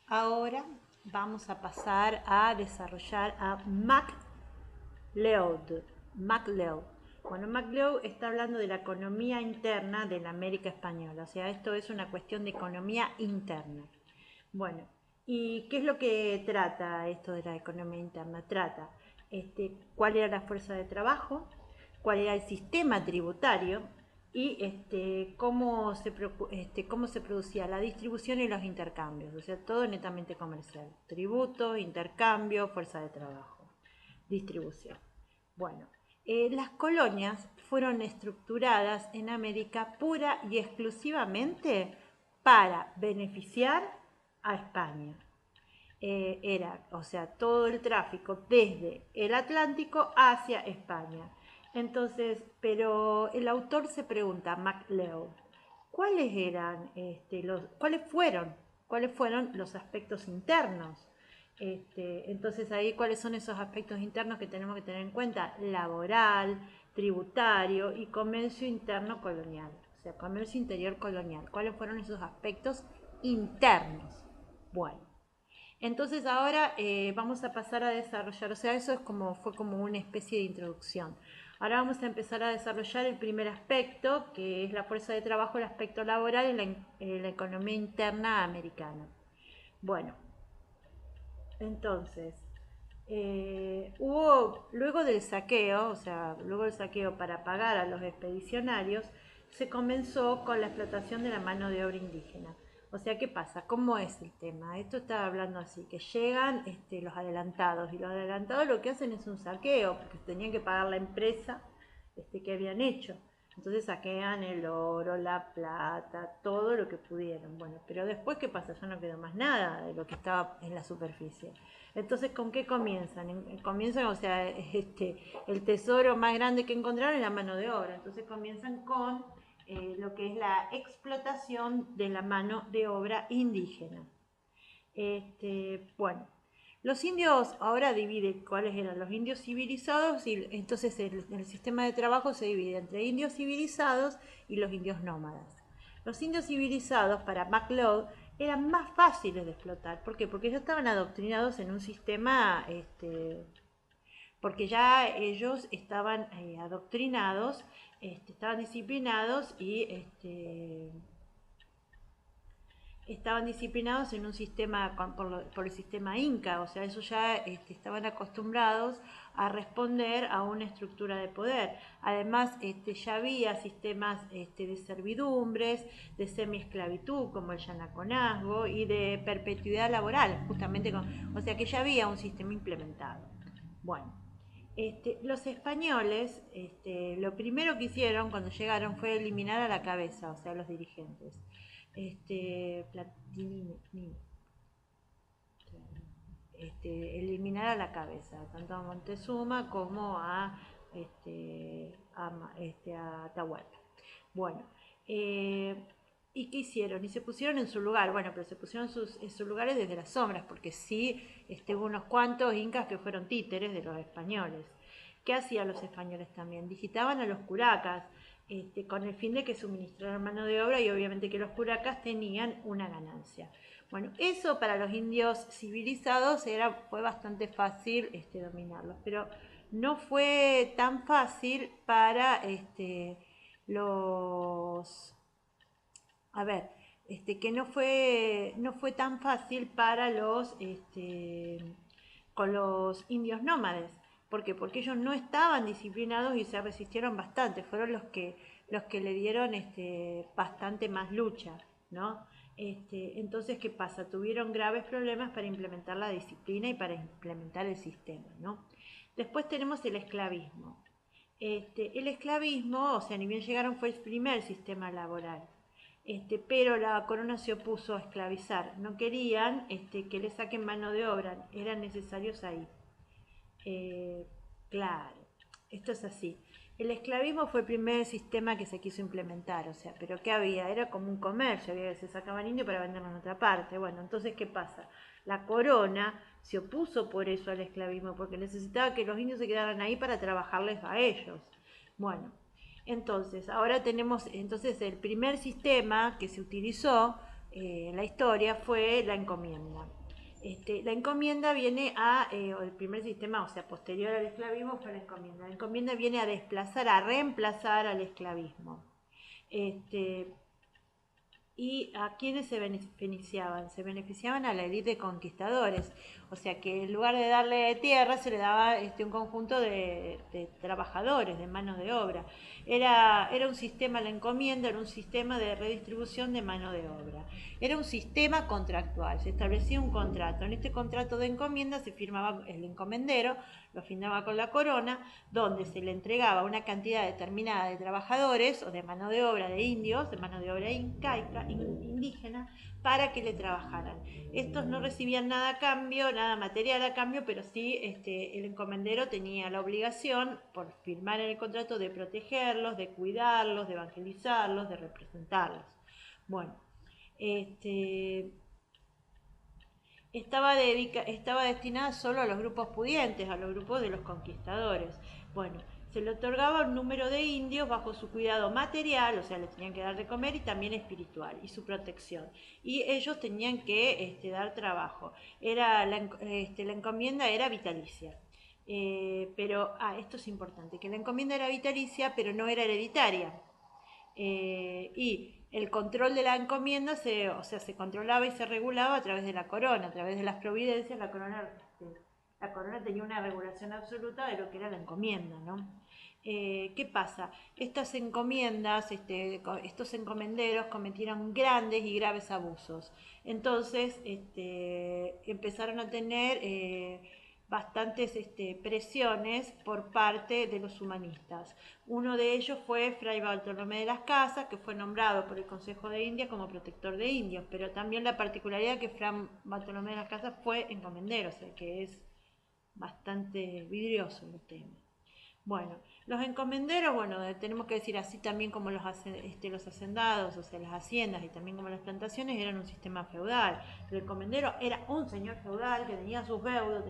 Ahora vamos a pasar a desarrollar a MacLeod. MacLeod. Bueno, MacLeod está hablando de la economía interna de la América Española, o sea, esto es una cuestión de economía interna. Bueno, ¿y qué es lo que trata esto de la economía interna? Trata cuál era la fuerza de trabajo, cuál era el sistema tributario y cómo se producía la distribución y los intercambios, o sea, todo netamente comercial. Tributo, intercambio, fuerza de trabajo, distribución. Bueno, las colonias fueron estructuradas en América pura y exclusivamente para beneficiar a España. O sea, todo el tráfico desde el Atlántico hacia España. Entonces, pero el autor se pregunta, MacLeod, cuáles fueron los aspectos internos? Entonces ahí, ¿cuáles son esos aspectos internos que tenemos que tener en cuenta? Laboral, tributario y comercio interno colonial, o sea, comercio interior colonial. ¿Cuáles fueron esos aspectos internos? Bueno, entonces ahora vamos a pasar a desarrollar, o sea, fue como una especie de introducción. Ahora vamos a empezar a desarrollar el primer aspecto, que es la fuerza de trabajo, el aspecto laboral en la economía interna americana. Bueno, entonces, luego del saqueo, o sea, luego del saqueo para pagar a los expedicionarios, se comenzó con la explotación de la mano de obra indígena. O sea, ¿qué pasa? ¿Cómo es el tema? Esto está hablando así, que llegan los adelantados, y los adelantados lo que hacen es un saqueo, porque tenían que pagar la empresa que habían hecho. Entonces saquean el oro, la plata, todo lo que pudieron. Bueno, pero después, ¿qué pasa? Ya no quedó más nada de lo que estaba en la superficie. Entonces, ¿con qué comienzan? Comienzan, o sea, el tesoro más grande que encontraron es la mano de obra. Entonces comienzan con lo que es la explotación de la mano de obra indígena. Bueno, los indios ahora dividen cuáles eran los indios civilizados y entonces el sistema de trabajo se divide entre indios civilizados y los indios nómadas. Los indios civilizados para MacLeod eran más fáciles de explotar. ¿Por qué? Porque ya estaban adoctrinados en un sistema, porque ya ellos estaban adoctrinados, estaban disciplinados y estaban disciplinados en un sistema por el sistema inca, o sea, ellos ya estaban acostumbrados a responder a una estructura de poder. Además, ya había sistemas de servidumbres, de semiesclavitud, como el yanaconazgo, y de perpetuidad laboral, justamente o sea que ya había un sistema implementado. Bueno, los españoles, lo primero que hicieron cuando llegaron fue eliminar a la cabeza, o sea, a los dirigentes. Platini, eliminar a la cabeza, tanto a Montezuma como a Atahualpa. Bueno, ¿y qué hicieron? Y se pusieron en su lugar, bueno, pero se pusieron en sus lugares desde las sombras, porque sí, hubo unos cuantos incas que fueron títeres de los españoles. ¿Qué hacían los españoles también? Digitaban a los curacas, con el fin de que suministraran mano de obra y obviamente que los curacas tenían una ganancia. Bueno, eso para los indios civilizados fue bastante fácil dominarlos, pero no fue tan fácil para los... A ver, que no fue tan fácil para con los indios nómades. ¿Por qué? Porque ellos no estaban disciplinados y se resistieron bastante. Fueron los que le dieron bastante más lucha, ¿no? Entonces, ¿qué pasa? Tuvieron graves problemas para implementar la disciplina y para implementar el sistema, ¿no? Después tenemos el esclavismo. El esclavismo, o sea, ni bien llegaron, fue el primer sistema laboral. Pero la corona se opuso a esclavizar. No querían que le saquen mano de obra, eran necesarios ahí. Claro, esto es así. El esclavismo fue el primer sistema que se quiso implementar, o sea, pero ¿qué había? Era como un comercio, había que se sacaban indio para venderlo en otra parte. Bueno, entonces, ¿qué pasa? La corona se opuso por eso al esclavismo, porque necesitaba que los indios se quedaran ahí para trabajarles a ellos. Bueno, entonces, ahora tenemos entonces el primer sistema que se utilizó en la historia fue la encomienda. La encomienda viene o el primer sistema, o sea, posterior al esclavismo fue la encomienda. La encomienda viene a desplazar, a reemplazar al esclavismo. ¿Y a quiénes se beneficiaban? Se beneficiaban a la élite de conquistadores. O sea que en lugar de darle tierra se le daba un conjunto de trabajadores, de manos de obra. Era un sistema, la encomienda era un sistema de redistribución de mano de obra. Era un sistema contractual, se establecía un contrato. En este contrato de encomienda se firmaba el encomendero, lo firmaba con la corona, donde se le entregaba una cantidad determinada de trabajadores o de mano de obra de indios, de mano de obra incaica, indígena, para que le trabajaran. Estos no recibían nada a cambio, nada material a cambio, pero sí el encomendero tenía la obligación, por firmar en el contrato, de protegerlos, de cuidarlos, de evangelizarlos, de representarlos. Bueno, estaba destinada solo a los grupos pudientes, a los grupos de los conquistadores. Bueno, se le otorgaba un número de indios bajo su cuidado material, o sea, les tenían que dar de comer, y también espiritual, y su protección. Y ellos tenían que dar trabajo. La encomienda era vitalicia. Esto es importante, que la encomienda era vitalicia, pero no era hereditaria. Y el control de la encomienda se controlaba y se regulaba a través de la corona, a través de las providencias. La corona tenía una regulación absoluta de lo que era la encomienda, ¿no? ¿Qué pasa? Estas encomiendas, estos encomenderos cometieron grandes y graves abusos. Entonces, empezaron a tener bastantes presiones por parte de los humanistas. Uno de ellos fue Fray Bartolomé de las Casas, que fue nombrado por el Consejo de India como protector de indios, pero también la particularidad que Fray Bartolomé de las Casas fue encomendero, o sea que es bastante vidrioso el tema. Bueno, los encomenderos, bueno, tenemos que decir así también como los hacendados, o sea, las haciendas, y también como las plantaciones, eran un sistema feudal. El encomendero era un señor feudal que tenía sus feudos,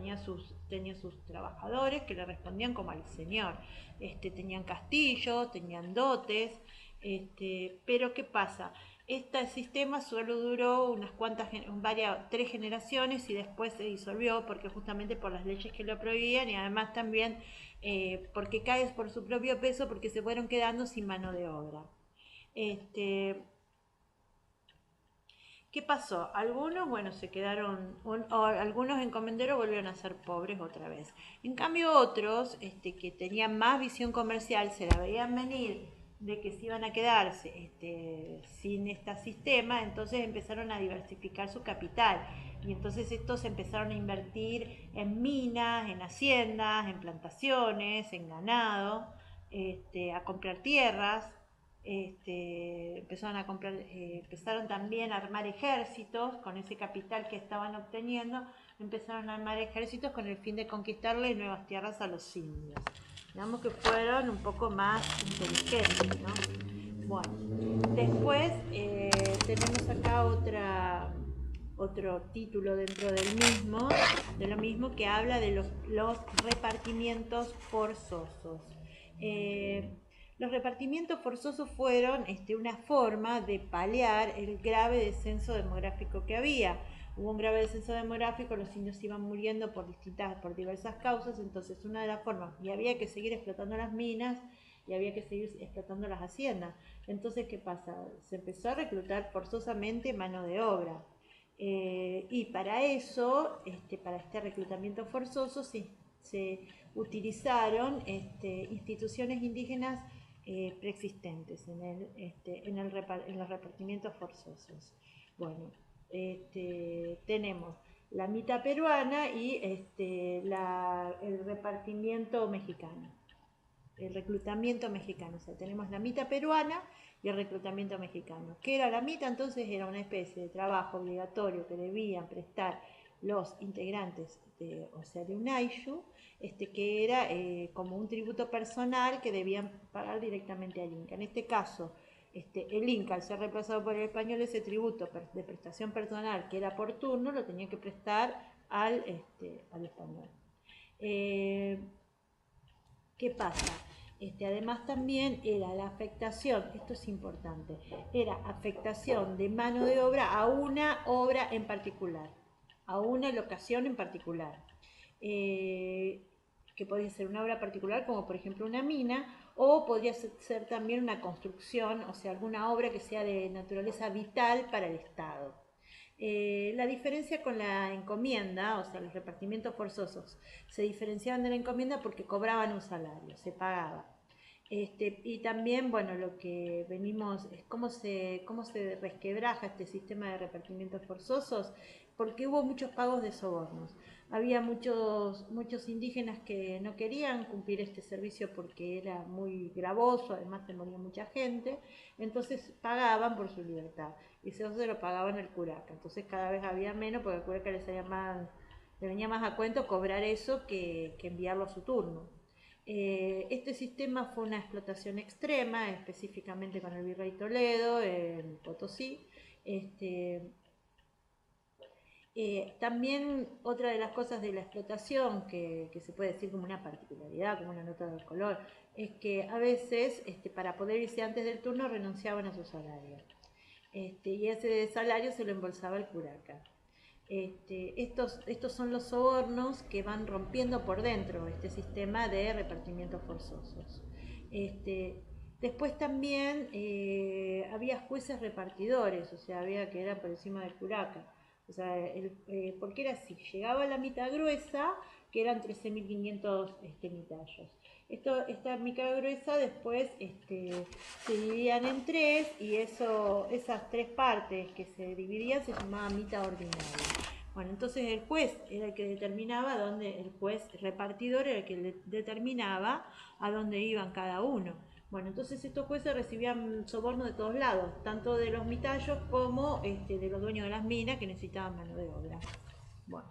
tenía sus trabajadores que le respondían como al señor. Tenían castillos, tenían dotes, pero ¿qué pasa? Este sistema solo duró unas cuantas, 3 generaciones, y después se disolvió porque justamente por las leyes que lo prohibían, y además también porque cae por su propio peso, porque se fueron quedando sin mano de obra. ¿Qué pasó? Algunos, bueno, se quedaron, algunos encomenderos volvieron a ser pobres otra vez. En cambio otros, que tenían más visión comercial, se la veían venir de que se iban a quedarse sin este sistema, entonces empezaron a diversificar su capital. Y entonces estos empezaron a invertir en minas, en haciendas, en plantaciones, en ganado, a comprar tierras. Empezaron también a armar ejércitos con ese capital que estaban obteniendo. Empezaron a armar ejércitos con el fin de conquistarle nuevas tierras a los indios. Digamos que fueron un poco más inteligentes, ¿no? Bueno, después tenemos acá otro título dentro de lo mismo, que habla de los repartimientos forzosos. Los repartimientos forzosos fueron una forma de paliar el grave descenso demográfico que había. Hubo un grave descenso demográfico, los indios iban muriendo por diversas causas, entonces una de las formas, y había que seguir explotando las minas, y había que seguir explotando las haciendas. Entonces, ¿qué pasa? Se empezó a reclutar forzosamente mano de obra. Y para eso, para este reclutamiento forzoso, se utilizaron instituciones indígenas preexistentes en los repartimientos forzosos. Bueno, tenemos la mitad peruana y el repartimiento mexicano, el reclutamiento mexicano. O sea, tenemos la mitad peruana y el reclutamiento mexicano. ¿Qué era la mitad? Entonces era una especie de trabajo obligatorio que debían prestar los integrantes de un ayllu, que era como un tributo personal que debían pagar directamente al Inca. En este caso, el Inca, al ser reemplazado por el español, ese tributo de prestación personal, que era por turno, lo tenía que prestar al español. ¿Qué pasa? Además también era la afectación, esto es importante, era afectación de mano de obra a una obra en particular, a una locación en particular. Que podría ser una obra particular como por ejemplo una mina, o podría ser también una construcción, o sea, alguna obra que sea de naturaleza vital para el Estado. La diferencia con la encomienda, o sea, los repartimientos forzosos, se diferenciaban de la encomienda porque cobraban un salario, se pagaba. Y también, bueno, lo que venimos es cómo se resquebraja este sistema de repartimientos forzosos, porque hubo muchos pagos de sobornos. Había muchos indígenas que no querían cumplir este servicio porque era muy gravoso, además se moría mucha gente, entonces pagaban por su libertad y eso se lo pagaban al curaca. Entonces cada vez había menos porque al curaca le venía más a cuento cobrar eso que enviarlo a su turno. Este sistema fue una explotación extrema, específicamente con el virrey Toledo, en Potosí. Este, También otra de las cosas de la explotación, que se puede decir como una particularidad, como una nota de color, es que a veces para poder irse antes del turno renunciaban a su salario. Y ese salario se lo embolsaba el curaca. Estos son los sobornos que van rompiendo por dentro este sistema de repartimientos forzosos. Este, Después también había jueces repartidores, o sea, había que era por encima del curaca. O sea, porque era así, llegaba la mitad gruesa, que eran 13.500 mitallos. Esta mica gruesa después se dividían en tres y esas tres partes que se dividían se llamaban mitad ordinaria. Bueno, entonces el juez era el que determinaba el juez repartidor era el que determinaba a dónde iban cada uno. Bueno, entonces estos jueces recibían soborno de todos lados, tanto de los mitallos como de los dueños de las minas que necesitaban mano de obra. Bueno.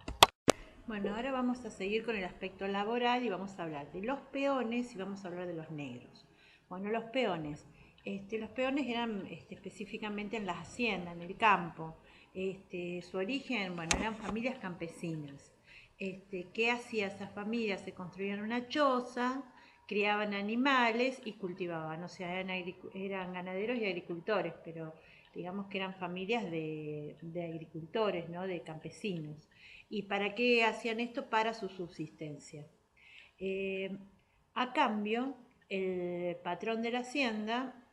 Bueno, ahora vamos a seguir con el aspecto laboral y vamos a hablar de los peones y vamos a hablar de los negros. Bueno, los peones. Los peones eran específicamente en las haciendas, en el campo. Su origen, bueno, eran familias campesinas. ¿Qué hacía esa familia? Se construían una choza, criaban animales y cultivaban. O sea, eran ganaderos y agricultores, pero digamos que eran familias de agricultores, ¿no? De campesinos. ¿Y para qué hacían esto? Para su subsistencia. Eh, a cambio, el patrón de la hacienda,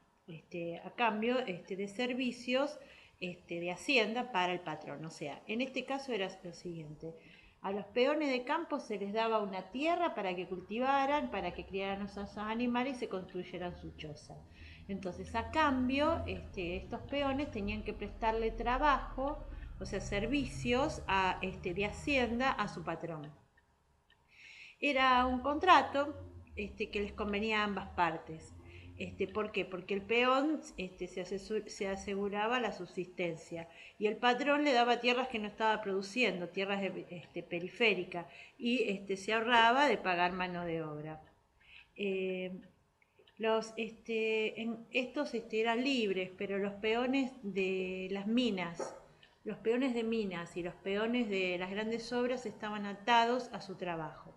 a cambio de servicios de hacienda para el patrón. O sea, en este caso era lo siguiente. A los peones de campo se les daba una tierra para que cultivaran, para que criaran esos animales y se construyeran su choza. Entonces, a cambio, estos peones tenían que prestarle trabajo, o sea, servicios de hacienda a su patrón. Era un contrato que les convenía a ambas partes. ¿Por qué? Porque el peón se aseguraba la subsistencia y el patrón le daba tierras que no estaba produciendo, tierras periféricas, y se ahorraba de pagar mano de obra. Estos eran libres, pero los peones de las minas, los peones de minas y los peones de las grandes obras estaban atados a su trabajo.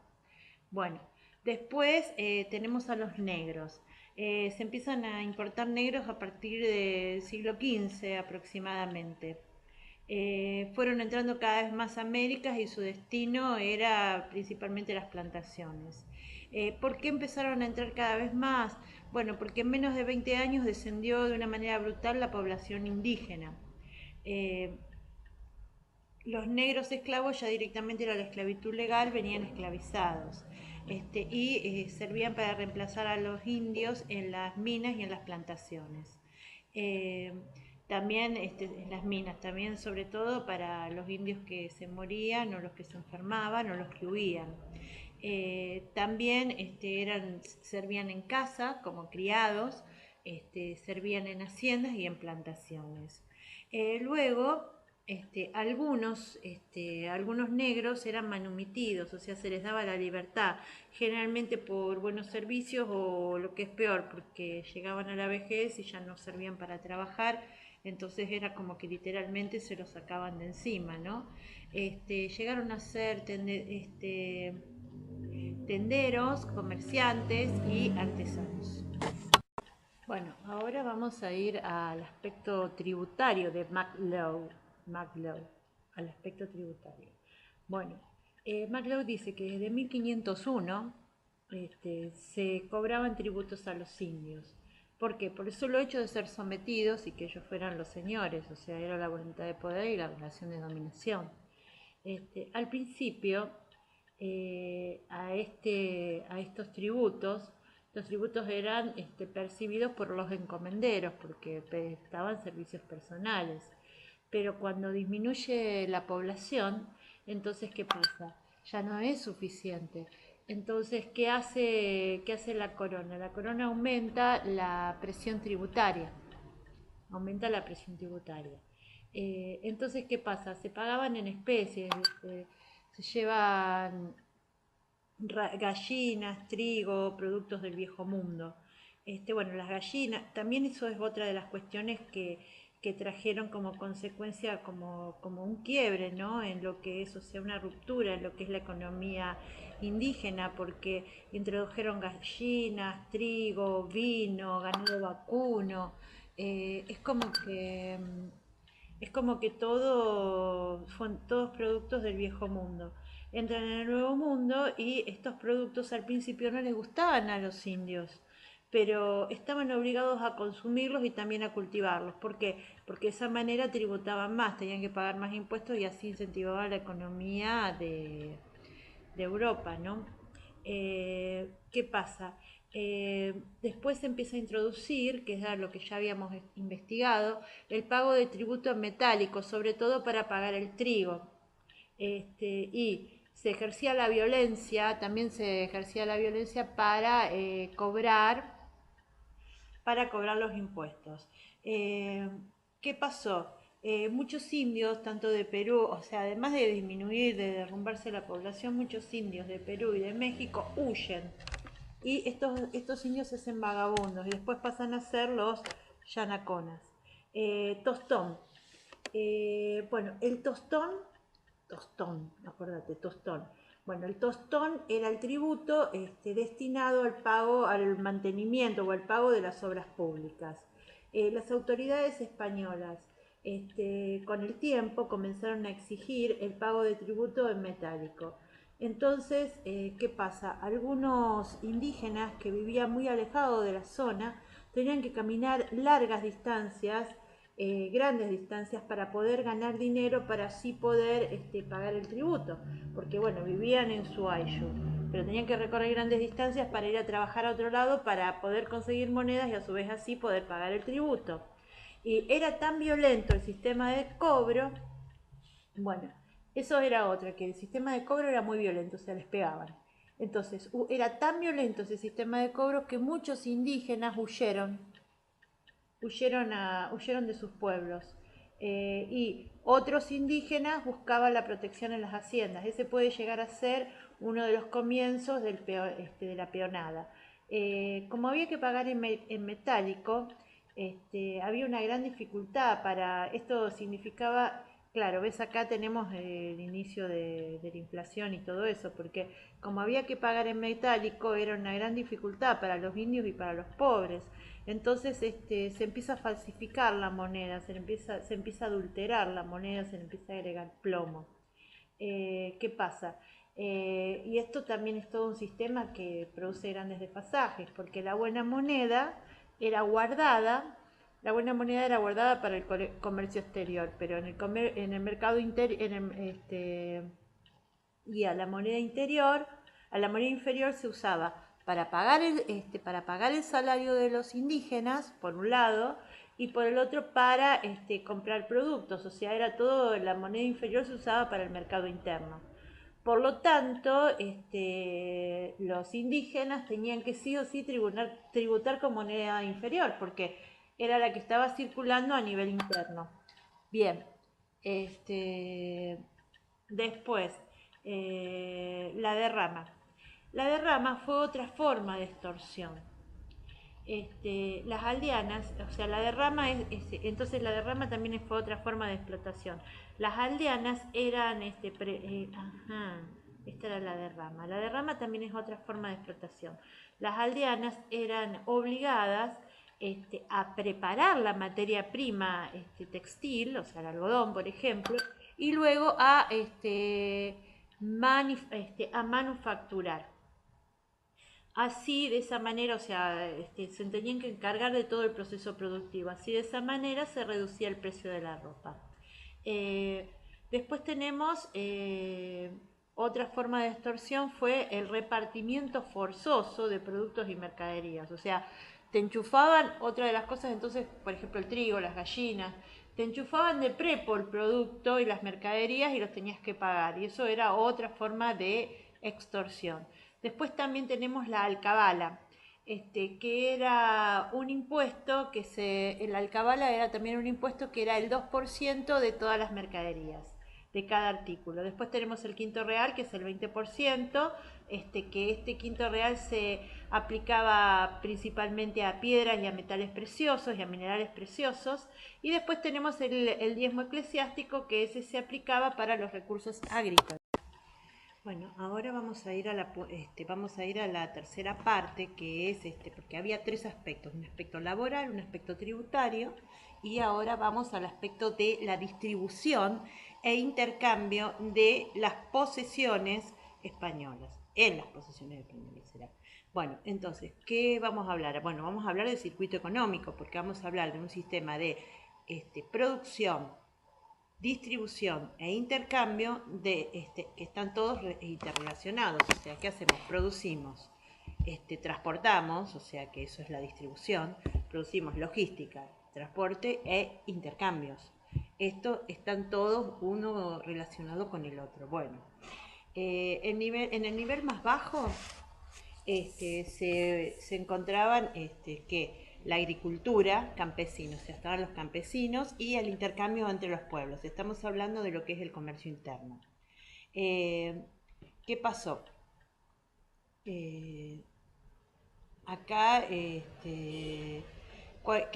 Bueno, después tenemos a los negros. Se empiezan a importar negros a partir del siglo XV aproximadamente. Fueron entrando cada vez más a América y su destino era principalmente las plantaciones. ¿Por qué empezaron a entrar cada vez más? Bueno, porque en menos de 20 años descendió de una manera brutal la población indígena. Los negros esclavos ya directamente era la esclavitud legal, venían esclavizados servían para reemplazar a los indios en las minas y en las plantaciones. También en las minas, también sobre todo para los indios que se morían o los que se enfermaban o los que huían. También servían en casa como criados, servían en haciendas y en plantaciones. Luego algunos negros eran manumitidos, o sea, se les daba la libertad, generalmente por buenos servicios o lo que es peor, porque llegaban a la vejez y ya no servían para trabajar, entonces era como que literalmente se los sacaban de encima, ¿no? Llegaron a ser tenderos, comerciantes y artesanos. Bueno, ahora vamos a ir al aspecto tributario de MacLeod, al aspecto tributario. Bueno, MacLeod dice que desde 1501 se cobraban tributos a los indios. ¿Por qué? Por el solo hecho de ser sometidos y que ellos fueran los señores, o sea, era la voluntad de poder y la relación de dominación. Al principio, a estos tributos, los tributos eran percibidos por los encomenderos porque prestaban servicios personales. Pero cuando disminuye la población, entonces ¿qué pasa? Ya no es suficiente. Entonces, qué hace la corona? La corona aumenta la presión tributaria. Aumenta la presión tributaria. Entonces, ¿qué pasa? Se pagaban en especies, se llevan gallinas, trigo, productos del viejo mundo. Bueno, las gallinas, también eso es otra de las cuestiones que trajeron como consecuencia, como un quiebre, ¿no? En lo que es, o sea, una ruptura en lo que es la economía indígena, porque introdujeron gallinas, trigo, vino, ganado vacuno. Es como que todo, son todos productos del viejo mundo. Entran en el nuevo mundo y estos productos al principio no les gustaban a los indios, pero estaban obligados a consumirlos y también a cultivarlos. ¿Por qué? Porque de esa manera tributaban más, tenían que pagar más impuestos y así incentivaban la economía de Europa, ¿no? ¿Qué pasa? Después se empieza a introducir, que es lo que ya habíamos investigado, el pago de tributo en metálico, sobre todo para pagar el trigo. Y se ejercía la violencia, también se ejercía la violencia para cobrar los impuestos. ¿Qué pasó? Muchos indios, tanto de Perú, o sea, además de disminuir, de derrumbarse la población, muchos indios de Perú y de México huyen. Y estos indios se hacen vagabundos y después pasan a ser los yanaconas. Tostón. Bueno, el tostón, acuérdate, tostón. Bueno, el tostón era el tributo destinado al pago, al mantenimiento o al pago de las obras públicas. Las autoridades españolas, con el tiempo, comenzaron a exigir el pago de tributo en metálico. Entonces, ¿qué pasa? Algunos indígenas que vivían muy alejados de la zona tenían que caminar largas distancias, grandes distancias para poder ganar dinero para así poder pagar el tributo, porque bueno, vivían en Suayu, pero tenían que recorrer grandes distancias para ir a trabajar a otro lado para poder conseguir monedas y a su vez así poder pagar el tributo. Y era tan violento el sistema de cobro, bueno, eso era otra, que el sistema de cobro era muy violento, o sea, les pegaban. Entonces, era tan violento ese sistema de cobro que muchos indígenas huyeron de sus pueblos. Y otros indígenas buscaban la protección en las haciendas. Ese puede llegar a ser uno de los comienzos de la peonada. Como había que pagar en metálico, había una gran dificultad para, esto significaba, claro, ves acá tenemos el inicio de la inflación y todo eso, porque como había que pagar en metálico era una gran dificultad para los indios y para los pobres. Entonces se empieza a falsificar la moneda, se empieza a adulterar la moneda, se le empieza a agregar plomo. ¿Qué pasa? Y esto también es todo un sistema que produce grandes desfasajes, porque la buena moneda era guardada, para el comercio exterior, pero en el mercado interior, y a la moneda interior, a la moneda inferior se usaba para pagar el salario de los indígenas, por un lado, y por el otro para comprar productos, o sea, era todo, la moneda inferior se usaba para el mercado interno. Por lo tanto, los indígenas tenían que sí o sí tributar con moneda inferior, porque era la que estaba circulando a nivel interno. Bien, después, la derrama. La derrama fue otra forma de extorsión. Las aldeanas, o sea, la derrama entonces la derrama también fue otra forma de explotación. Las aldeanas eran, ajá, Esta era la derrama. La derrama también es otra forma de explotación. Las aldeanas eran obligadas a preparar la materia prima textil, o sea, el algodón, por ejemplo, y luego a manufacturar. Así, de esa manera, o sea, se tenían que encargar de todo el proceso productivo. Así, de esa manera, se reducía el precio de la ropa. Eh, Después tenemos otra forma de extorsión fue el repartimiento forzoso de productos y mercaderías. O sea, te enchufaban, otra de las cosas entonces, por ejemplo, el trigo, las gallinas, te enchufaban de prepo el producto y las mercaderías y los tenías que pagar. Y eso era otra forma de extorsión. Después también tenemos la alcabala, que era un impuesto el alcabala era también un impuesto que era el 2% de todas las mercaderías, de cada artículo. Después tenemos el quinto real, que es el 20%, que este quinto real se aplicaba principalmente a piedras y a metales preciosos y a minerales preciosos. Y después tenemos el diezmo eclesiástico, que ese se aplicaba para los recursos agrícolas. Bueno, ahora vamos a ir a la tercera parte, que es porque había tres aspectos, un aspecto laboral, un aspecto tributario, y ahora vamos al aspecto de la distribución e intercambio de las posesiones españolas, en las posesiones españolas será. Bueno, entonces, ¿qué vamos a hablar? Bueno, vamos a hablar del circuito económico, porque vamos a hablar de un sistema de producción, distribución e intercambio que están todos interrelacionados. O sea, ¿qué hacemos? Producimos, transportamos, o sea que eso es la distribución, producimos logística, transporte e intercambios. Esto están todos uno relacionado con el otro. Bueno, en el nivel más bajo se encontraban que la agricultura, campesinos, o sea, estaban los campesinos y el intercambio entre los pueblos. Estamos hablando de lo que es el comercio interno. ¿Qué pasó? Acá, ¿qué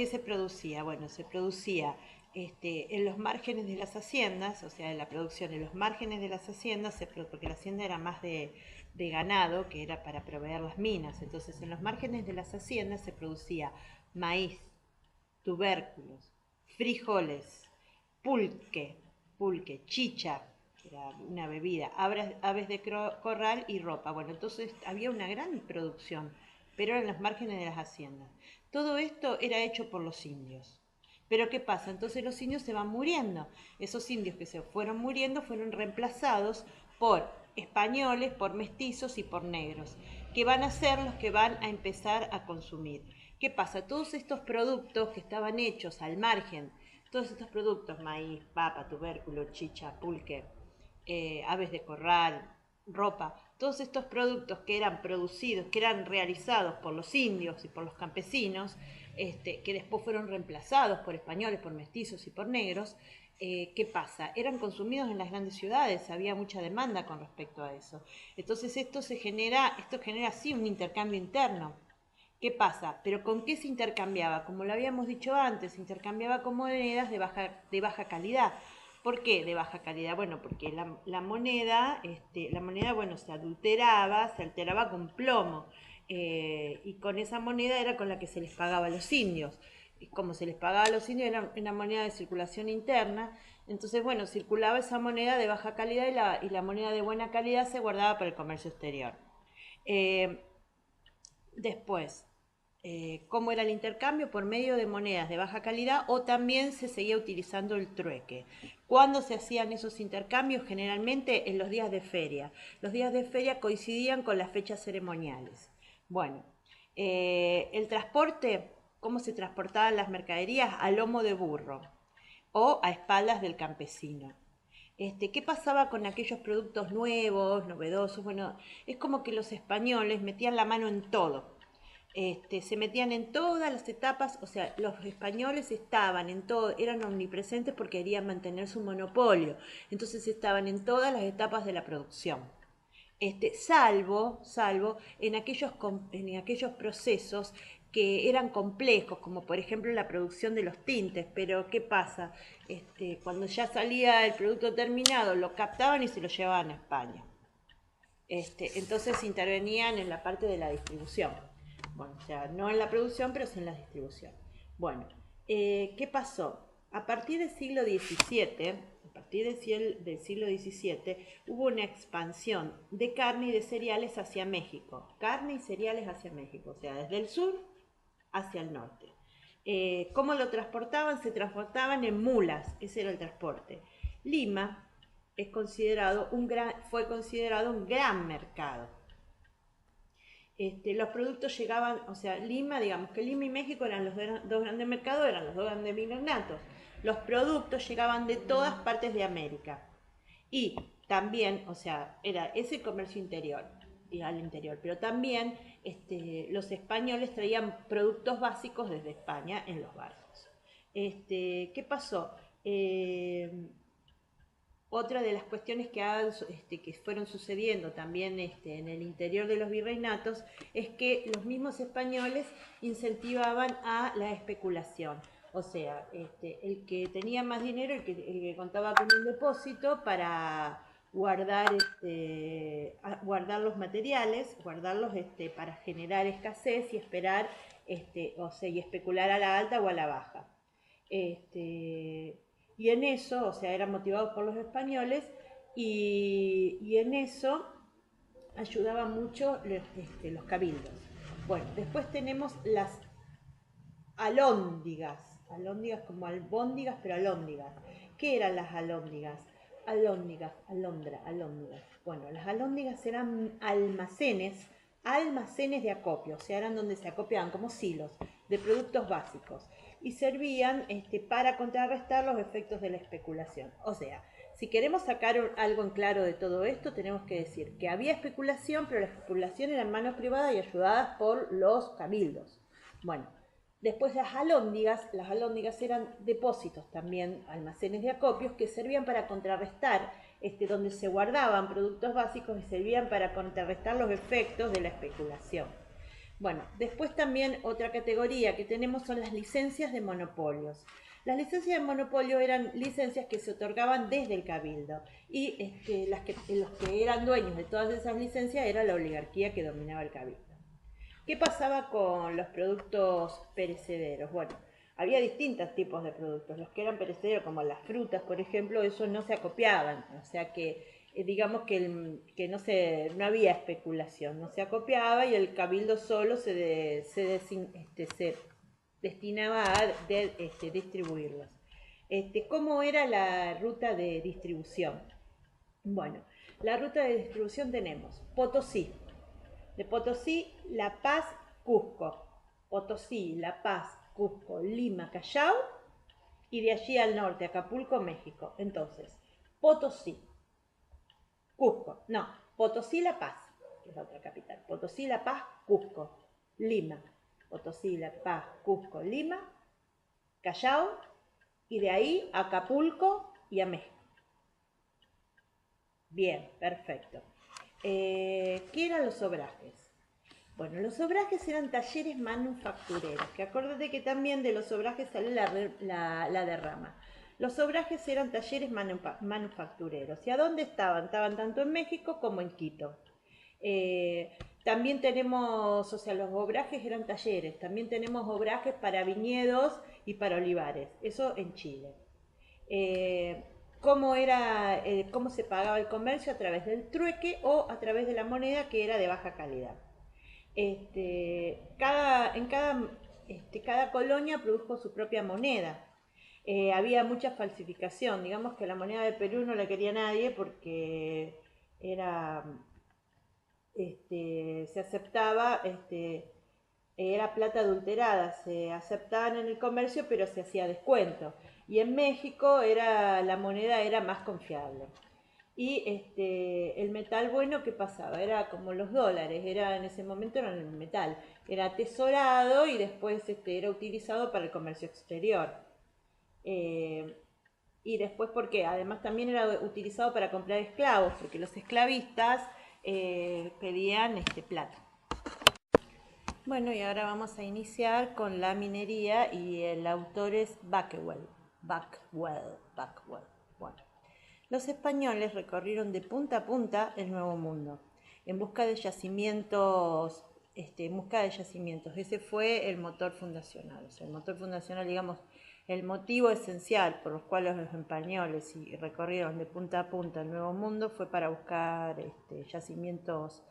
se producía? Bueno, se producía en los márgenes de las haciendas, o sea, en la producción en los márgenes de las haciendas, porque la hacienda era más de ganado, que era para proveer las minas. Entonces, en los márgenes de las haciendas se producía maíz, tubérculos, frijoles, pulque, chicha, que era una bebida, aves de corral y ropa. Bueno, entonces había una gran producción, pero en los márgenes de las haciendas. Todo esto era hecho por los indios. Pero ¿qué pasa? Entonces los indios se van muriendo. Esos indios que se fueron muriendo fueron reemplazados por españoles, por mestizos y por negros, que van a ser los que van a empezar a consumir. ¿Qué pasa? Todos estos productos que estaban hechos al margen, todos estos productos, maíz, papa, tubérculo, chicha, pulque, aves de corral, ropa, todos estos productos que eran producidos, que eran realizados por los indios y por los campesinos, que después fueron reemplazados por españoles, por mestizos y por negros, ¿qué pasa? Eran consumidos en las grandes ciudades, había mucha demanda con respecto a eso. Entonces esto genera así un intercambio interno. ¿Qué pasa? ¿Pero con qué se intercambiaba? Como lo habíamos dicho antes, se intercambiaba con monedas de baja calidad. ¿Por qué de baja calidad? Bueno, porque la moneda, bueno, se adulteraba, se alteraba con plomo, y con esa moneda era con la que se les pagaba a los indios. Y como se les pagaba a los indios era una moneda de circulación interna, entonces, bueno, circulaba esa moneda de baja calidad y la moneda de buena calidad se guardaba para el comercio exterior. Después, cómo era el intercambio por medio de monedas de baja calidad o también se seguía utilizando el trueque. ¿Cuándo se hacían esos intercambios? Generalmente en los días de feria. Los días de feria coincidían con las fechas ceremoniales. Bueno, el transporte, ¿cómo se transportaban las mercaderías? A lomo de burro o a espaldas del campesino. ¿Qué pasaba con aquellos productos nuevos, novedosos? Bueno, es como que los españoles metían la mano en todo. Se metían en todas las etapas, o sea, los españoles estaban en todo, eran omnipresentes porque querían mantener su monopolio, entonces estaban en todas las etapas de la producción. Salvo en aquellos procesos que eran complejos, como por ejemplo la producción de los tintes, pero ¿qué pasa? Cuando ya salía el producto terminado, lo captaban y se lo llevaban a España. Entonces intervenían en la parte de la distribución. Bueno, o sea, no en la producción, pero sí en la distribución. Bueno, ¿qué pasó? A partir del siglo XVII, del siglo XVII, hubo una expansión de carne y de cereales hacia México. Carne y cereales hacia México, o sea, desde el sur hacia el norte. ¿Cómo lo transportaban? Se transportaban en mulas, ese era el transporte. Lima fue considerado un gran mercado. Los productos llegaban, o sea, Lima, digamos que Lima y México eran los dos grandes mercados, eran los dos grandes virreinatos. Los productos llegaban de todas partes de América. Y también, o sea, era ese comercio interior, y al interior, pero también los españoles traían productos básicos desde España en los barcos. ¿Qué pasó? Otra de las cuestiones que fueron sucediendo también en el interior de los virreinatos es que los mismos españoles incentivaban a la especulación. O sea, el que tenía más dinero, el que contaba con un depósito para guardar, guardar los materiales, guardarlos para generar escasez y esperar, o sea, y especular a la alta o a la baja. Y en eso, o sea, eran motivados por los españoles y en eso ayudaban mucho los cabildos. Bueno, después tenemos las alóndigas como albóndigas, pero alóndigas. ¿Qué eran las alóndigas? Alóndigas. Bueno, las alóndigas eran almacenes de acopio, o sea, eran donde se acopiaban como silos de productos básicos y servían para contrarrestar los efectos de la especulación. O sea, si queremos sacar algo en claro de todo esto, tenemos que decir que había especulación, pero la especulación era en manos privadas y ayudadas por los cabildos. Bueno, después las alóndigas eran depósitos también, almacenes de acopios que servían para contrarrestar, donde se guardaban productos básicos y servían para contrarrestar los efectos de la especulación. Bueno, después también otra categoría que tenemos son las licencias de monopolios. Las licencias de monopolio eran licencias que se otorgaban desde el cabildo y los que eran dueños de todas esas licencias era la oligarquía que dominaba el cabildo. ¿Qué pasaba con los productos perecederos? Bueno, había distintos tipos de productos. Los que eran perecederos, como las frutas, por ejemplo, esos no se acopiaban. O sea que, digamos que no había especulación, no se acopiaba y el cabildo solo se destinaba a distribuirlos. ¿Cómo era la ruta de distribución? Bueno, la ruta de distribución tenemos Potosí. De Potosí, La Paz, Cusco. Potosí, La Paz, Cusco, Lima, Callao. Y de allí al norte, Acapulco, México. Entonces, Potosí, Cusco. No, Potosí, La Paz, que es la otra capital. Potosí, La Paz, Cusco, Lima. Potosí, La Paz, Cusco, Lima, Callao. Y de ahí a Acapulco y a México. Bien, perfecto. ¿Qué eran los obrajes? Bueno, los obrajes eran talleres manufactureros, que acuérdate que también de los obrajes sale la derrama. Los obrajes eran talleres manufactureros. ¿Y a dónde estaban? Estaban tanto en México como en Quito. También tenemos, o sea, los obrajes eran talleres. También tenemos obrajes para viñedos y para olivares. Eso en Chile. ¿Cómo se pagaba el comercio? A través del trueque o a través de la moneda que era de baja calidad. Cada colonia produjo su propia moneda. Había mucha falsificación. Digamos que la moneda de Perú no la quería nadie porque se aceptaba, era plata adulterada, se aceptaban en el comercio pero se hacía descuento. Y en México la moneda era más confiable. Y el metal bueno, ¿qué pasaba? Era como los dólares, en ese momento era el metal, era atesorado y después era utilizado para el comercio exterior. Y después porque además también era utilizado para comprar esclavos, porque los esclavistas pedían plata. Bueno, y ahora vamos a iniciar con la minería y el autor es Bakewell. Bueno. Los españoles recorrieron de punta a punta el Nuevo Mundo en busca de yacimientos, en busca de yacimientos. Ese fue el motor fundacional. O sea, el motor fundacional, digamos, el motivo esencial por los cuales los españoles y recorrieron de punta a punta el Nuevo Mundo fue para buscar yacimientos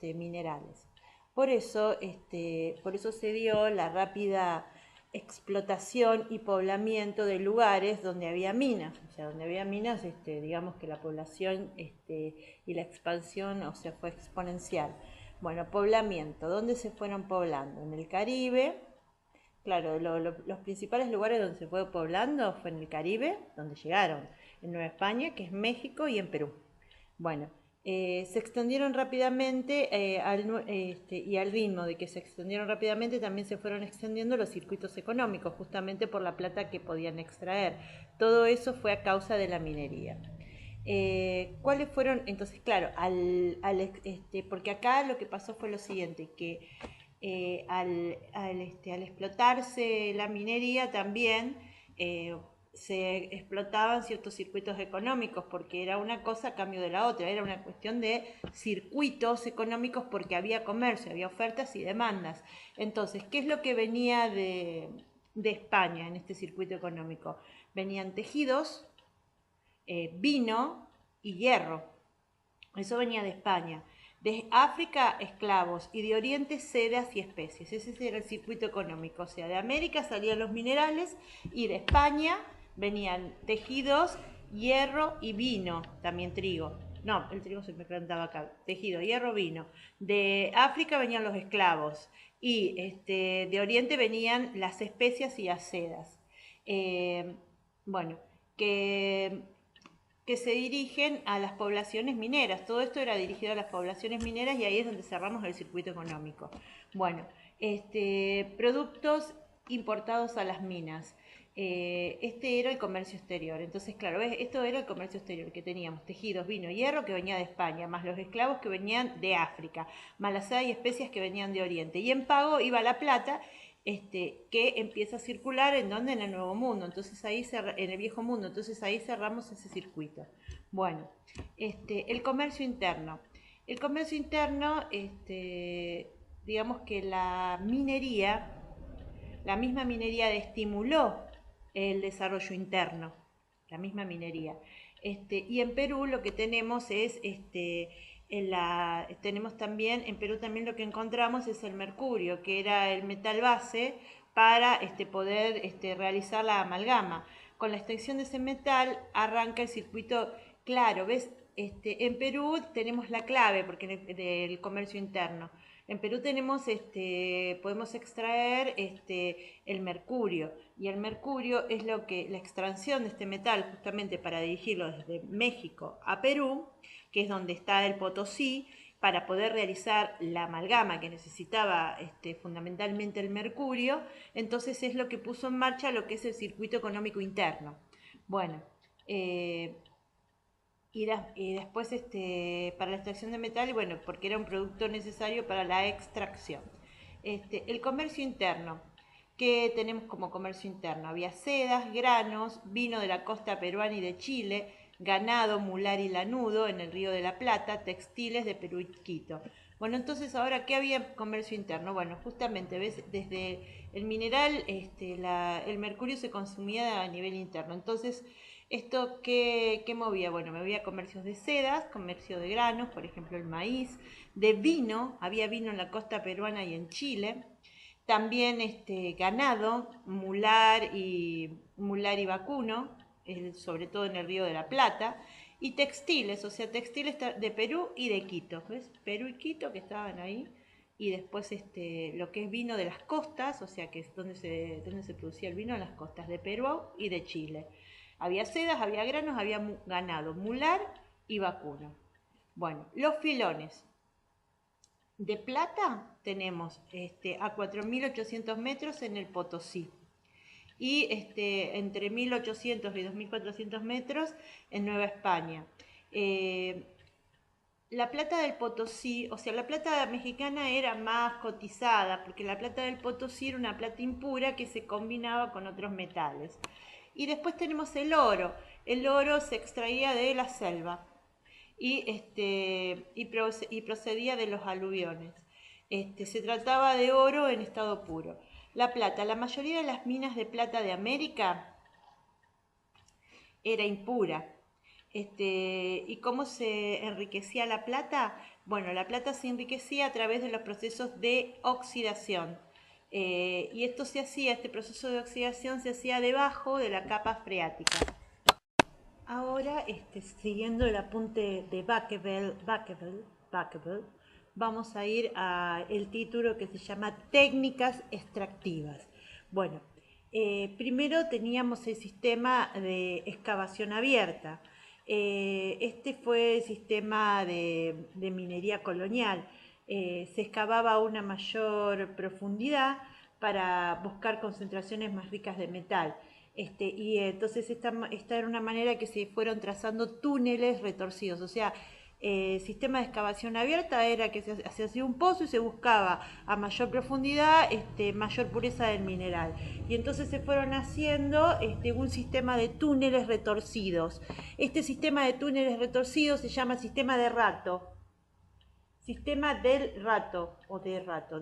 minerales. Por eso se dio la rápida explotación y poblamiento de lugares donde había minas, o sea, donde había minas, digamos que la población y la expansión, o sea, fue exponencial. Bueno, poblamiento, ¿dónde se fueron poblando? En el Caribe, claro, los principales lugares donde se fue poblando fue en el Caribe, donde llegaron, en Nueva España, que es México, y en Perú. Bueno, se extendieron rápidamente y al ritmo de que se extendieron rápidamente también se fueron extendiendo los circuitos económicos, justamente por la plata que podían extraer. Todo eso fue a causa de la minería. ¿Cuáles fueron? Entonces, claro, porque acá lo que pasó fue lo siguiente, que al explotarse la minería también se explotaban ciertos circuitos económicos, porque era una cosa a cambio de la otra, era una cuestión de circuitos económicos porque había comercio, había ofertas y demandas. Entonces, ¿qué es lo que venía de España en este circuito económico? Venían tejidos, vino y hierro. Eso venía de España. De África, esclavos, y de Oriente, sedas y especies. Ese era el circuito económico. O sea, de América salían los minerales y de España venían tejidos, hierro y vino, también trigo. No, el trigo se me plantaba acá. Tejido, hierro, vino. De África venían los esclavos y de Oriente venían las especias y las sedas. Bueno, que se dirigen a las poblaciones mineras. Todo esto era dirigido a las poblaciones mineras y ahí es donde cerramos el circuito económico. Bueno, productos importados a las minas. Este era el comercio exterior. Entonces, claro, esto era el comercio exterior que teníamos: tejidos, vino, hierro, que venía de España, más los esclavos que venían de África, más las sedas y especias que venían de Oriente. Y en pago iba la plata, que empieza a circular en donde, en el Nuevo Mundo, entonces ahí en el Viejo Mundo, entonces ahí cerramos ese circuito. Bueno, el comercio interno. El comercio interno, digamos que la misma minería estimuló el desarrollo interno, la misma minería. Y en Perú lo que tenemos es, tenemos también, en Perú también lo que encontramos es el mercurio, que era el metal base para poder realizar la amalgama. Con la extracción de ese metal arranca el circuito, claro, ¿ves? En Perú tenemos la clave porque del comercio interno. En Perú podemos extraer el mercurio, y el mercurio es la extracción de este metal justamente para dirigirlo desde México a Perú, que es donde está el Potosí, para poder realizar la amalgama que necesitaba fundamentalmente el mercurio. Entonces es lo que puso en marcha lo que es el circuito económico interno. Bueno, y después para la extracción de metal, y bueno, porque era un producto necesario para la extracción. El comercio interno. ¿Qué tenemos como comercio interno? Había sedas, granos, vino de la costa peruana y de Chile, ganado, mular y lanudo en el Río de la Plata, textiles de Perú y Quito. Bueno, entonces ahora, ¿qué había en comercio interno? Bueno, justamente, ¿ves? Desde el mineral, el mercurio se consumía a nivel interno. Entonces, ¿esto qué movía? Bueno, movía comercios de sedas, comercio de granos, por ejemplo el maíz, de vino, había vino en la costa peruana y en Chile, también ganado, mular y vacuno, sobre todo en el Río de la Plata, y textiles, o sea, textiles de Perú y de Quito, ¿ves? Perú y Quito que estaban ahí, y después lo que es vino de las costas, o sea, que es donde se producía el vino en las costas de Perú y de Chile. Había sedas, había granos, había ganado, mular y vacuno. Bueno, los filones. De plata tenemos a 4.800 metros en el Potosí y entre 1.800 y 2.400 metros en Nueva España. La plata del Potosí, o sea, la plata mexicana era más cotizada porque la plata del Potosí era una plata impura que se combinaba con otros metales. Y después tenemos el oro. El oro se extraía de la selva. y procedía de los aluviones. Se trataba de oro en estado puro. La plata, la mayoría de las minas de plata de América era impura. ¿Y cómo se enriquecía la plata? Bueno, la plata se enriquecía a través de los procesos de oxidación. Y esto se hacía, este proceso de oxidación se hacía debajo de la capa freática. Ahora, siguiendo el apunte de Vacaville, vamos a ir al título que se llama Técnicas extractivas. Bueno, primero teníamos el sistema de excavación abierta. Este fue el sistema de minería colonial. Se excavaba a una mayor profundidad para buscar concentraciones más ricas de metal. Y entonces esta era una manera que se fueron trazando túneles retorcidos, o sea, el sistema de excavación abierta era que se hacía un pozo y se buscaba a mayor profundidad mayor pureza del mineral. Y entonces se fueron haciendo un sistema de túneles retorcidos. Este sistema de túneles retorcidos se llama sistema de rato. Sistema del rato o de rato,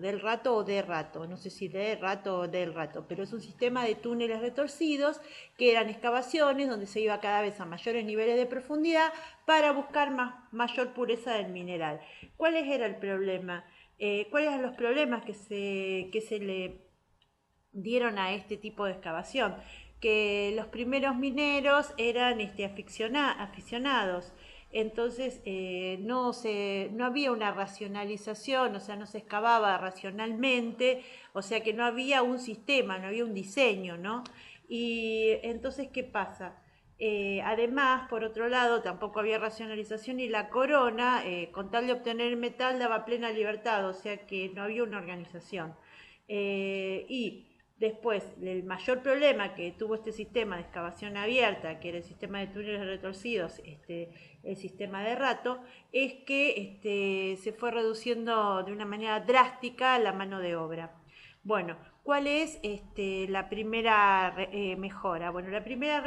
no sé si de rato o del rato, pero es un sistema de túneles retorcidos que eran excavaciones donde se iba cada vez a mayores niveles de profundidad para buscar mayor pureza del mineral. ¿Cuál era el problema? ¿Cuáles eran los problemas que se le dieron a este tipo de excavación? Que los primeros mineros eran aficionados. Entonces no había una racionalización, o sea, no se excavaba racionalmente, o sea que no había un sistema, no había un diseño, ¿no? Y entonces, ¿qué pasa? Además, por otro lado, tampoco había racionalización y la corona, con tal de obtener el metal, daba plena libertad, o sea que no había una organización. Y después, el mayor problema que tuvo este sistema de excavación abierta, que era el sistema de túneles retorcidos, el sistema de rato, es que se fue reduciendo de una manera drástica la mano de obra. Bueno, ¿cuál es la primera mejora? Bueno, la primera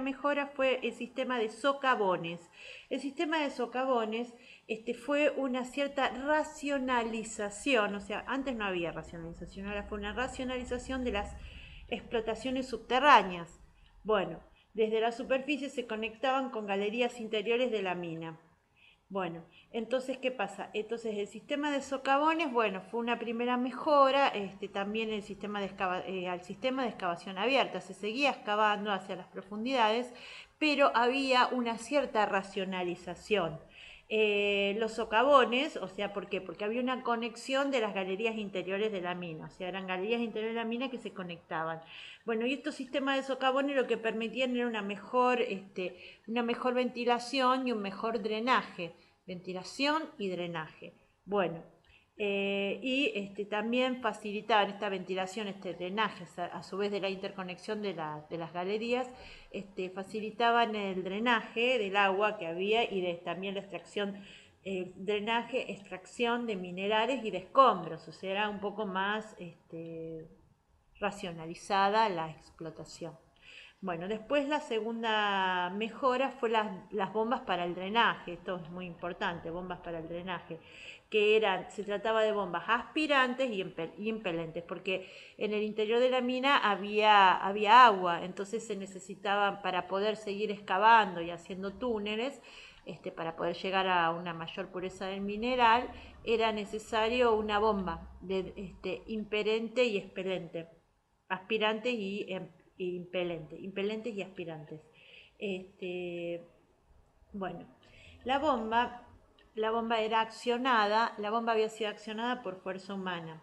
mejora fue el sistema de socavones. El sistema de socavones fue una cierta racionalización, o sea, antes no había racionalización, ahora fue una racionalización de las explotaciones subterráneas. Bueno, desde la superficie se conectaban con galerías interiores de la mina. Bueno, entonces, ¿qué pasa? Entonces, el sistema de socavones, bueno, fue una primera mejora, también al sistema de excavación abierta. Se seguía excavando hacia las profundidades, pero había una cierta racionalización. Los socavones, o sea, ¿por qué? Porque había una conexión de las galerías interiores de la mina, o sea, eran galerías interiores de la mina que se conectaban. Bueno, y estos sistemas de socavones lo que permitían era una mejor ventilación y un mejor drenaje. Ventilación y drenaje. Bueno, también facilitaban esta ventilación, este drenaje, a su vez de la interconexión de las galerías, facilitaban el drenaje del agua que había y también la extracción, drenaje, extracción de minerales y de escombros, o sea, era un poco más racionalizada la explotación. Bueno, después la segunda mejora fue las bombas para el drenaje. Esto es muy importante, bombas para el drenaje, se trataba de bombas aspirantes y impelentes, porque en el interior de la mina había agua, entonces se necesitaba, para poder seguir excavando y haciendo túneles, para poder llegar a una mayor pureza del mineral, era necesario una bomba impelente y expelente, aspirantes y impelentes y aspirantes. Bueno, la bomba, era accionada, la bomba había sido accionada por fuerza humana.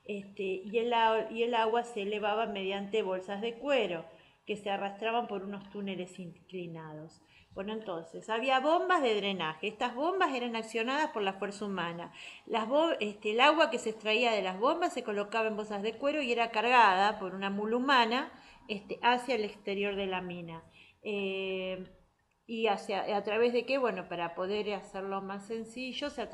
Y el agua se elevaba mediante bolsas de cuero que se arrastraban por unos túneles inclinados. Bueno, entonces, había bombas de drenaje. Estas bombas eran accionadas por la fuerza humana. El agua que se extraía de las bombas se colocaba en bolsas de cuero y era cargada por una mula humana hacia el exterior de la mina. Y a través de qué, bueno, para poder hacerlo más sencillo, se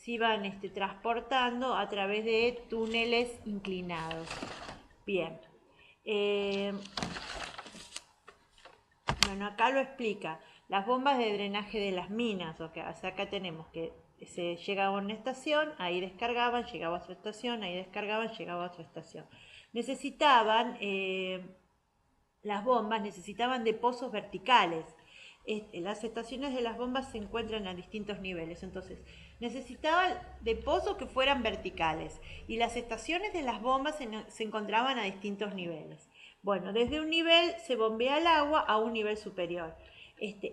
iban transportando a través de túneles inclinados. Bien. Bueno, acá lo explica. las bombas de drenaje de las minas, o sea, acá tenemos que se llegaba a una estación, ahí descargaban, llegaba a otra estación, ahí descargaban, llegaba a otra estación. Necesitaban, las bombas necesitaban de pozos verticales. Las estaciones de las bombas se encuentran a distintos niveles, entonces necesitaban de pozos que fueran verticales y las estaciones de las bombas se encontraban a distintos niveles. Bueno, desde un nivel se bombea el agua a un nivel superior,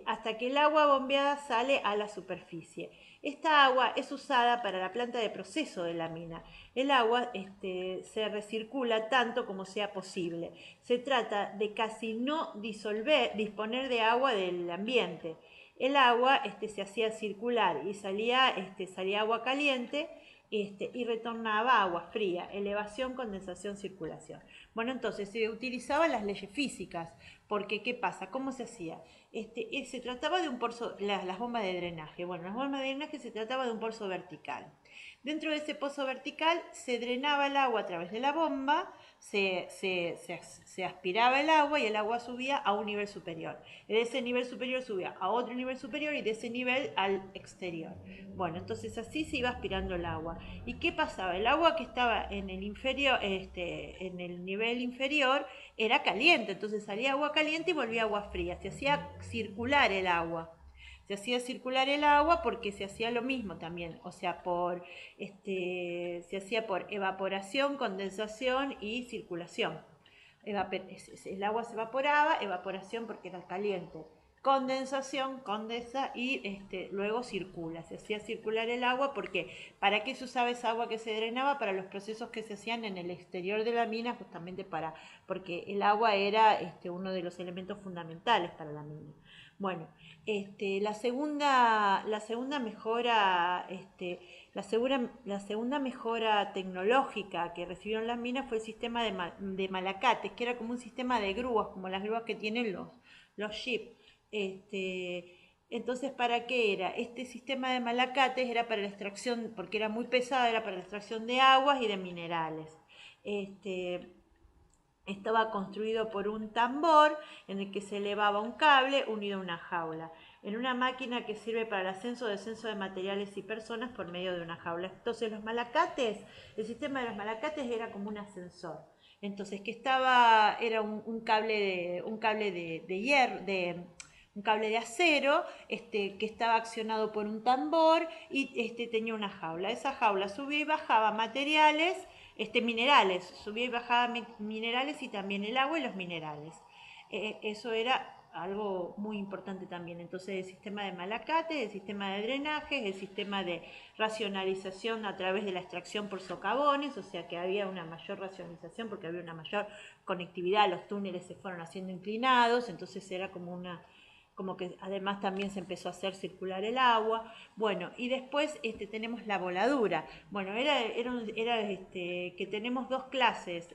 hasta que el agua bombeada sale a la superficie. Esta agua es usada para la planta de proceso de la mina. El agua se recircula tanto como sea posible. Se trata de casi no disponer de agua del ambiente. El agua se hacía circular y salía agua caliente y retornaba agua fría, elevación, condensación, circulación. Bueno, entonces se utilizaban las leyes físicas, porque ¿qué pasa? ¿Cómo se hacía? Se trataba de un pozo, las bombas de drenaje. Bueno, las bombas de drenaje se trataba de un pozo vertical. Dentro de ese pozo vertical se drenaba el agua a través de la bomba, se aspiraba el agua y el agua subía a un nivel superior. De ese nivel superior subía a otro nivel superior y de ese nivel al exterior. Bueno, entonces así se iba aspirando el agua. ¿Y qué pasaba? El agua que estaba en el inferior, en el nivel inferior era caliente, entonces salía agua caliente y volvía agua fría. Se hacía circular el agua. Se hacía circular el agua porque se hacía lo mismo también, o sea, se hacía por evaporación, condensación y circulación. El agua se evaporaba, evaporación porque era caliente, condensación, condensa y luego circula. Se hacía circular el agua porque ¿para qué se usaba esa agua que se drenaba? Para los procesos que se hacían en el exterior de la mina, justamente porque el agua era uno de los elementos fundamentales para la mina. Bueno, la segunda mejora, la segunda mejora tecnológica que recibieron las minas fue el sistema de malacates, que era como un sistema de grúas, como las grúas que tienen los jeeps. Entonces, ¿para qué era? Este sistema de malacates era para la extracción, porque era muy pesado, era para la extracción de aguas y de minerales. Este, Estaba construido por un tambor en el que se elevaba un cable unido a una jaula, en una máquina que sirve para el ascenso o descenso de materiales y personas por medio de una jaula. Entonces el sistema de los malacates era como un ascensor. Entonces era un cable de hierro, un cable de acero, que estaba accionado por un tambor y tenía una jaula. Esa jaula subía y bajaba materiales, minerales, subía y bajaba minerales y también el agua y los minerales. Eso era algo muy importante también. Entonces el sistema de malacates, el sistema de drenaje, el sistema de racionalización a través de la extracción por socavones, o sea que había una mayor racionalización porque había una mayor conectividad, los túneles se fueron haciendo inclinados, entonces era como que además también se empezó a hacer circular el agua. Bueno, y después tenemos la voladura. Bueno, que tenemos dos clases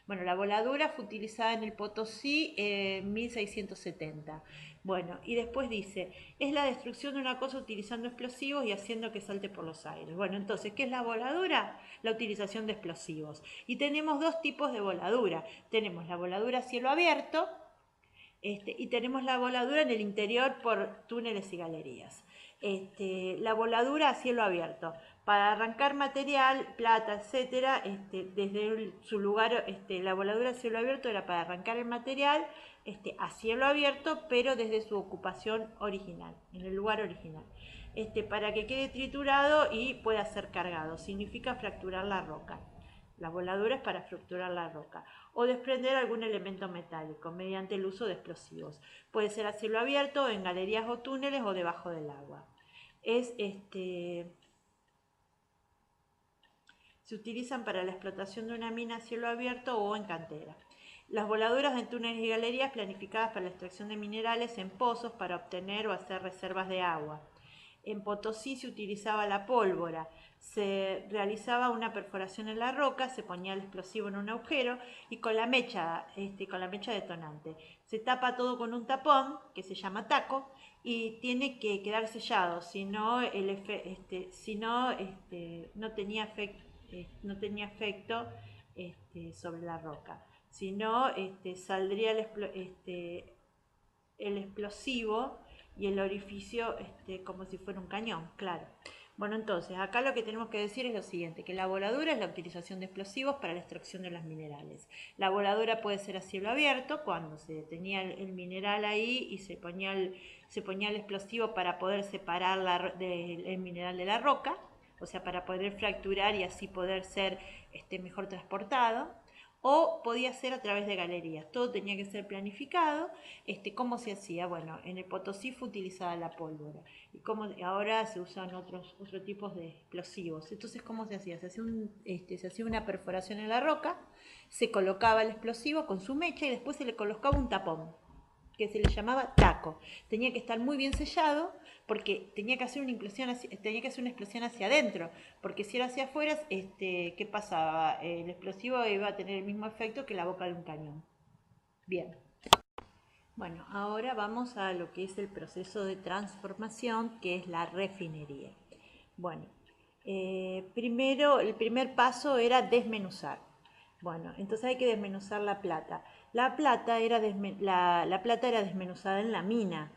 Bueno, la voladura fue utilizada en el Potosí en 1670. Bueno, y después dice, es la destrucción de una cosa utilizando explosivos y haciendo que salte por los aires. Bueno, entonces, ¿qué es la voladura? La utilización de explosivos. Y tenemos dos tipos de voladura. Tenemos la voladura a cielo abierto, y tenemos la voladura en el interior por túneles y galerías. La voladura a cielo abierto. Para arrancar material, plata, etcétera, desde su lugar, la voladura a cielo abierto era para arrancar el material a cielo abierto, pero desde su ocupación original, en el lugar original. Para que quede triturado y pueda ser cargado. Significa fracturar la roca. La voladura es para fracturar la roca o desprender algún elemento metálico mediante el uso de explosivos. Puede ser a cielo abierto, en galerías o túneles o debajo del agua. Se utilizan para la explotación de una mina a cielo abierto o en cantera. Las voladoras en túneles y galerías planificadas para la extracción de minerales en pozos para obtener o hacer reservas de agua. En Potosí se utilizaba la pólvora, se realizaba una perforación en la roca, se ponía el explosivo en un agujero y con la mecha detonante. Se tapa todo con un tapón que se llama taco y tiene que quedar sellado, si no, no tenía efecto sobre la roca. Si no, saldría el explosivo y el orificio como si fuera un cañón, claro. Bueno, entonces, acá lo que tenemos que decir es lo siguiente, que la voladura es la utilización de explosivos para la extracción de los minerales. La voladura puede ser a cielo abierto, cuando se tenía el mineral ahí y se ponía el explosivo para poder separar el mineral de la roca, o sea, para poder fracturar y así poder ser mejor transportado, o podía ser a través de galerías. Todo tenía que ser planificado. ¿Cómo se hacía? Bueno, en el Potosí fue utilizada la pólvora y como ahora se usan otros tipos de explosivos. Entonces, ¿cómo se hacía? Se hacía una perforación en la roca, se colocaba el explosivo con su mecha y después se le colocaba un tapón que se le llamaba taco. Tenía que estar muy bien sellado porque tenía que hacer una explosión hacia adentro, porque si era hacia afuera, ¿qué pasaba? El explosivo iba a tener el mismo efecto que la boca de un cañón. Bien. Bueno, ahora vamos a lo que es el proceso de transformación, que es la refinería. Bueno, primero, el primer paso era desmenuzar. Bueno, entonces hay que desmenuzar la plata. La plata era desmenuzada en la mina,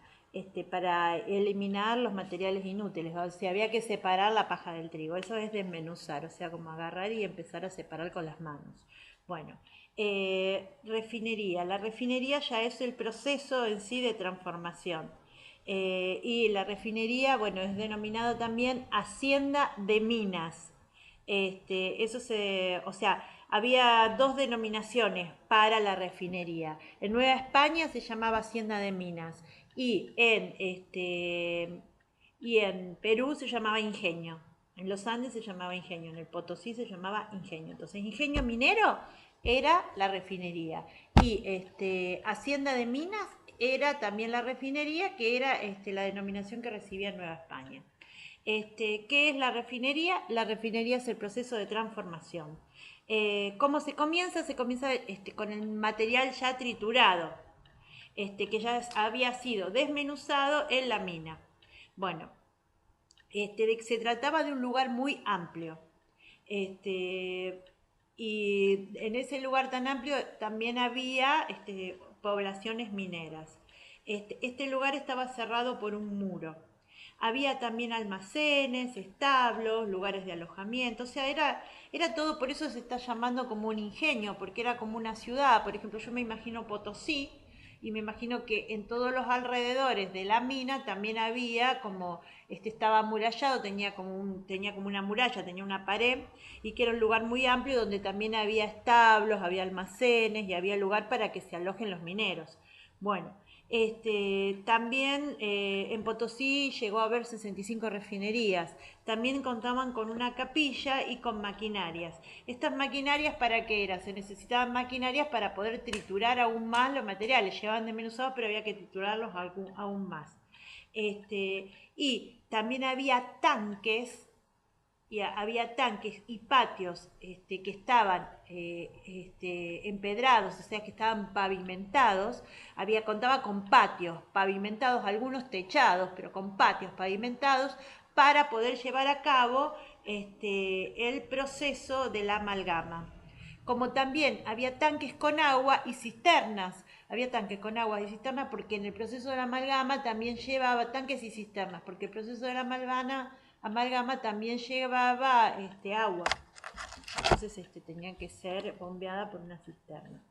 para eliminar los materiales inútiles. O sea, había que separar la paja del trigo. Eso es desmenuzar, o sea, como agarrar y empezar a separar con las manos. Bueno, refinería. La refinería ya es el proceso en sí de transformación. Y la refinería, bueno, es denominado también Hacienda de Minas. O sea, había dos denominaciones para la refinería. En Nueva España se llamaba Hacienda de Minas y en Perú se llamaba Ingenio. En los Andes se llamaba Ingenio, en el Potosí se llamaba Ingenio. Entonces, Ingenio Minero era la refinería y Hacienda de Minas era también la refinería, que era la denominación que recibía Nueva España. ¿Qué es la refinería? La refinería es el proceso de transformación. ¿Cómo se comienza? Se comienza con el material ya triturado, que ya había sido desmenuzado en la mina. Bueno, se trataba de un lugar muy amplio. Y en ese lugar tan amplio también había poblaciones mineras. Este lugar estaba cerrado por un muro. Había también almacenes, establos, lugares de alojamiento, o sea, era todo, por eso se está llamando como un ingenio, porque era como una ciudad. Por ejemplo, yo me imagino Potosí y me imagino que en todos los alrededores de la mina también había como, estaba amurallado, tenía como una muralla, tenía una pared y que era un lugar muy amplio donde también había establos, había almacenes y había lugar para que se alojen los mineros. Bueno, también en Potosí llegó a haber 65 refinerías. También contaban con una capilla y con maquinarias. ¿Estas maquinarias para qué eran? Se necesitaban maquinarias para poder triturar aún más los materiales. Llevaban desmenuzados, pero había que triturarlos aún más. Y también había tanques y patios que estaban empedrados, o sea, que estaban pavimentados. Contaba con patios pavimentados, algunos techados, pero con patios pavimentados para poder llevar a cabo el proceso de la amalgama. Como también había tanques con agua y cisternas. Había tanques con agua y cisternas porque en el proceso de la amalgama también llevaba tanques y cisternas, porque el proceso de la amalgama también llevaba agua. Entonces tenían que ser bombeada por una cisterna.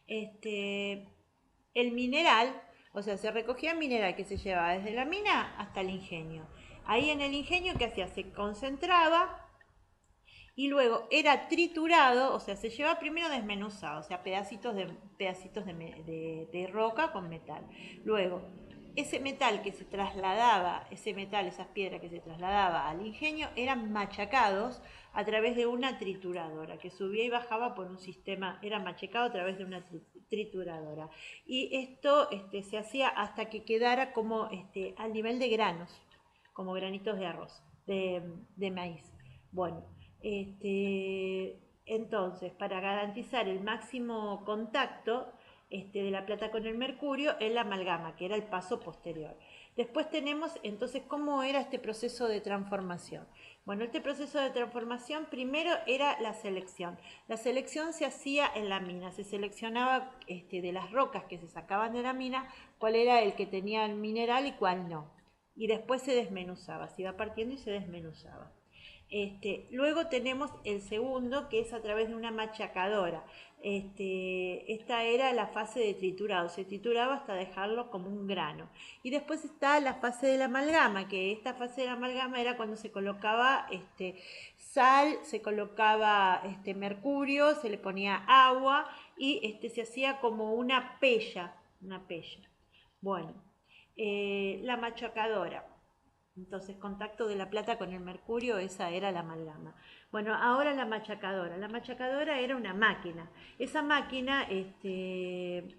El mineral, o sea, se recogía mineral que se llevaba desde la mina hasta el ingenio. Ahí en el ingenio, ¿qué hacía? Se concentraba y luego era triturado, o sea, se lleva primero desmenuzado, o sea, pedacitos de roca con metal. Luego, ese metal que se trasladaba, esas piedras que se trasladaba al ingenio, eran machacados a través de una trituradora, que subía y bajaba por un sistema, era machacado a través de una trituradora. Y esto se hacía hasta que quedara como al nivel de granos, como granitos de arroz, de maíz. Bueno, entonces, para garantizar el máximo contacto, de la plata con el mercurio en la amalgama, que era el paso posterior. Después tenemos entonces cómo era este proceso de transformación. Bueno, este proceso de transformación primero era la selección. La selección se hacía en la mina, se seleccionaba de las rocas que se sacaban de la mina, cuál era el que tenía el mineral y cuál no. Y después se desmenuzaba, se iba partiendo y se desmenuzaba. Luego tenemos el segundo, que es a través de una machacadora. Esta era la fase de triturado, se trituraba hasta dejarlo como un grano. Y después está la fase de la amalgama, que esta fase de la amalgama era cuando se colocaba sal, se colocaba mercurio, se le ponía agua y se hacía como una pella, una pella. Bueno, la machacadora. Entonces, contacto de la plata con el mercurio, esa era la amalgama. Bueno, ahora la machacadora. La machacadora era una máquina. Esa máquina, que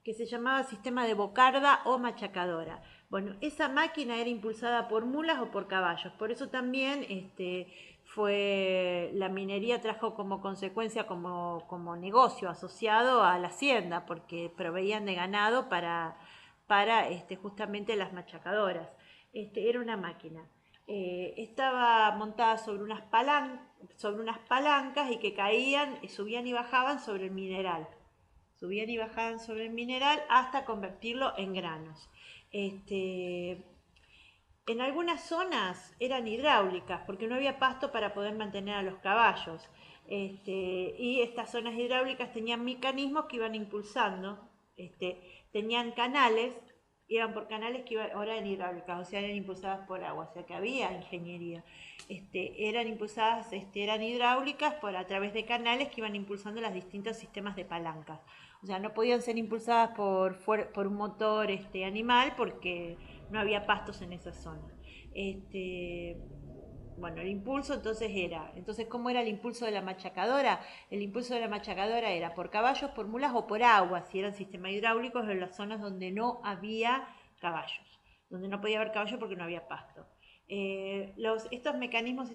se llamaba sistema de bocarda o machacadora. Bueno, esa máquina era impulsada por mulas o por caballos. Por eso también la minería trajo como consecuencia, como negocio asociado a la hacienda, porque proveían de ganado para justamente las machacadoras. Era una máquina. Estaba montada sobre unas palancas y que caían, subían y bajaban sobre el mineral. Subían y bajaban sobre el mineral hasta convertirlo en granos. En algunas zonas eran hidráulicas porque no había pasto para poder mantener a los caballos. Y estas zonas hidráulicas tenían mecanismos que iban impulsando, tenían canales, iban por canales que ahora eran hidráulicas, o sea, eran impulsadas por agua, o sea que había ingeniería. Eran hidráulicas a través de canales que iban impulsando los distintos sistemas de palancas. O sea, no podían ser impulsadas por un motor animal porque no había pastos en esa zona. Bueno, el impulso entonces, ¿cómo era el impulso de la machacadora? El impulso de la machacadora era por caballos, por mulas o por agua, si eran sistemas hidráulicos en las zonas donde no había caballos, donde no podía haber caballos porque no había pasto. Estos mecanismos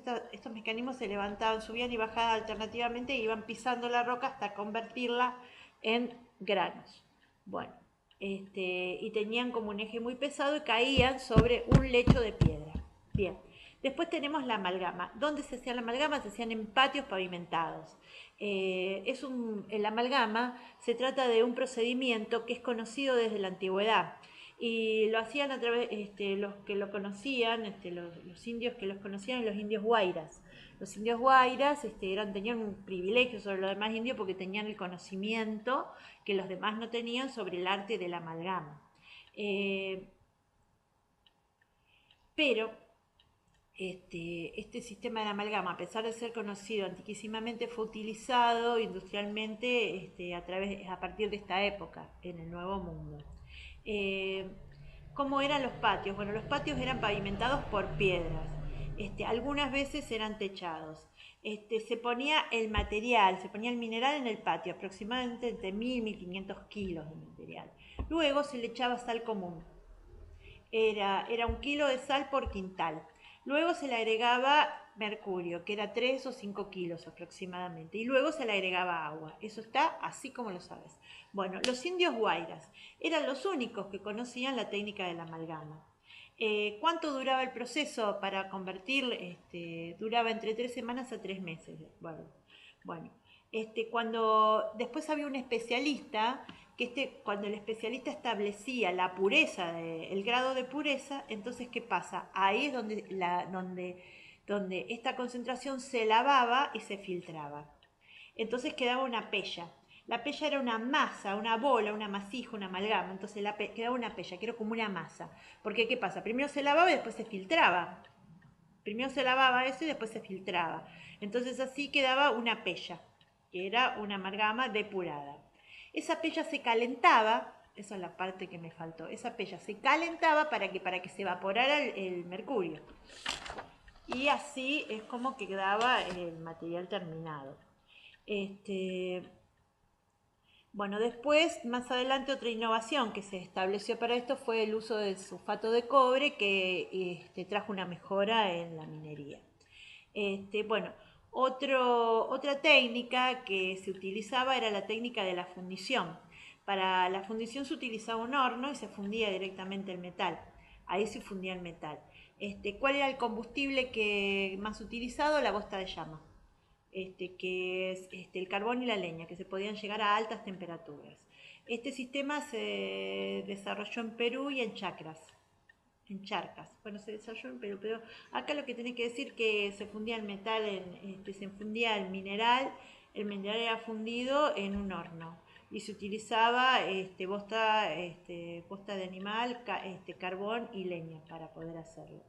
se levantaban, subían y bajaban alternativamente y iban pisando la roca hasta convertirla en granos. Bueno, y tenían como un eje muy pesado y caían sobre un lecho de piedra. Bien. Después tenemos la amalgama. ¿Dónde se hacía la amalgama? Se hacían en patios pavimentados. El amalgama se trata de un procedimiento que es conocido desde la antigüedad y lo hacían a través, los que lo conocían, los indios que los conocían, los indios guairas. Los indios guairas tenían un privilegio sobre los demás indios porque tenían el conocimiento que los demás no tenían sobre el arte de la amalgama. Pero este sistema de amalgama, a pesar de ser conocido antiquísimamente, fue utilizado industrialmente a partir de esta época en el Nuevo Mundo. ¿Cómo eran los patios? Bueno, los patios eran pavimentados por piedras. Algunas veces eran techados. Se ponía el material, se ponía el mineral en el patio, aproximadamente entre 1000 y 1500 kilos de material. Luego se le echaba sal común. Era 1 kilo de sal por quintal. Luego se le agregaba mercurio, que era 3 o 5 kilos aproximadamente. Y luego se le agregaba agua. Eso está así como lo sabes. Bueno, los indios guairas eran los únicos que conocían la técnica de la amalgama. ¿Cuánto duraba el proceso para convertir? Duraba entre 3 semanas a 3 meses. Bueno, cuando después había un especialista cuando el especialista establecía la pureza, el grado de pureza, entonces ¿qué pasa? Ahí es donde esta concentración se lavaba y se filtraba. Entonces quedaba una pella. La pella era una masa, una bola, una masija, una amalgama. Entonces quedaba una pella, que era como una masa. Porque ¿qué pasa? Primero se lavaba y después se filtraba. Primero se lavaba eso y después se filtraba. Entonces así quedaba una pella, que era una amalgama depurada. Esa pella se calentaba, esa es la parte que me faltó, esa pella se calentaba para que se evaporara el mercurio. Y así es como quedaba el material terminado. Bueno, después, más adelante, otra innovación que se estableció para esto fue el uso del sulfato de cobre que trajo una mejora en la minería. Bueno, Otra técnica que se utilizaba era la técnica de la fundición. Para la fundición se utilizaba un horno y se fundía directamente el metal. Ahí se fundía el metal. ¿Cuál era el combustible que más utilizado? La bosta de llama, que es el carbón y la leña, que se podían llegar a altas temperaturas. Este sistema se desarrolló en Perú y en chacras, en charcas. Bueno, se desarrolló en Perú, pero acá lo que tiene que decir que se fundía el metal, se fundía el mineral era fundido en un horno y se utilizaba bosta de animal, carbón y leña para poder hacerlo.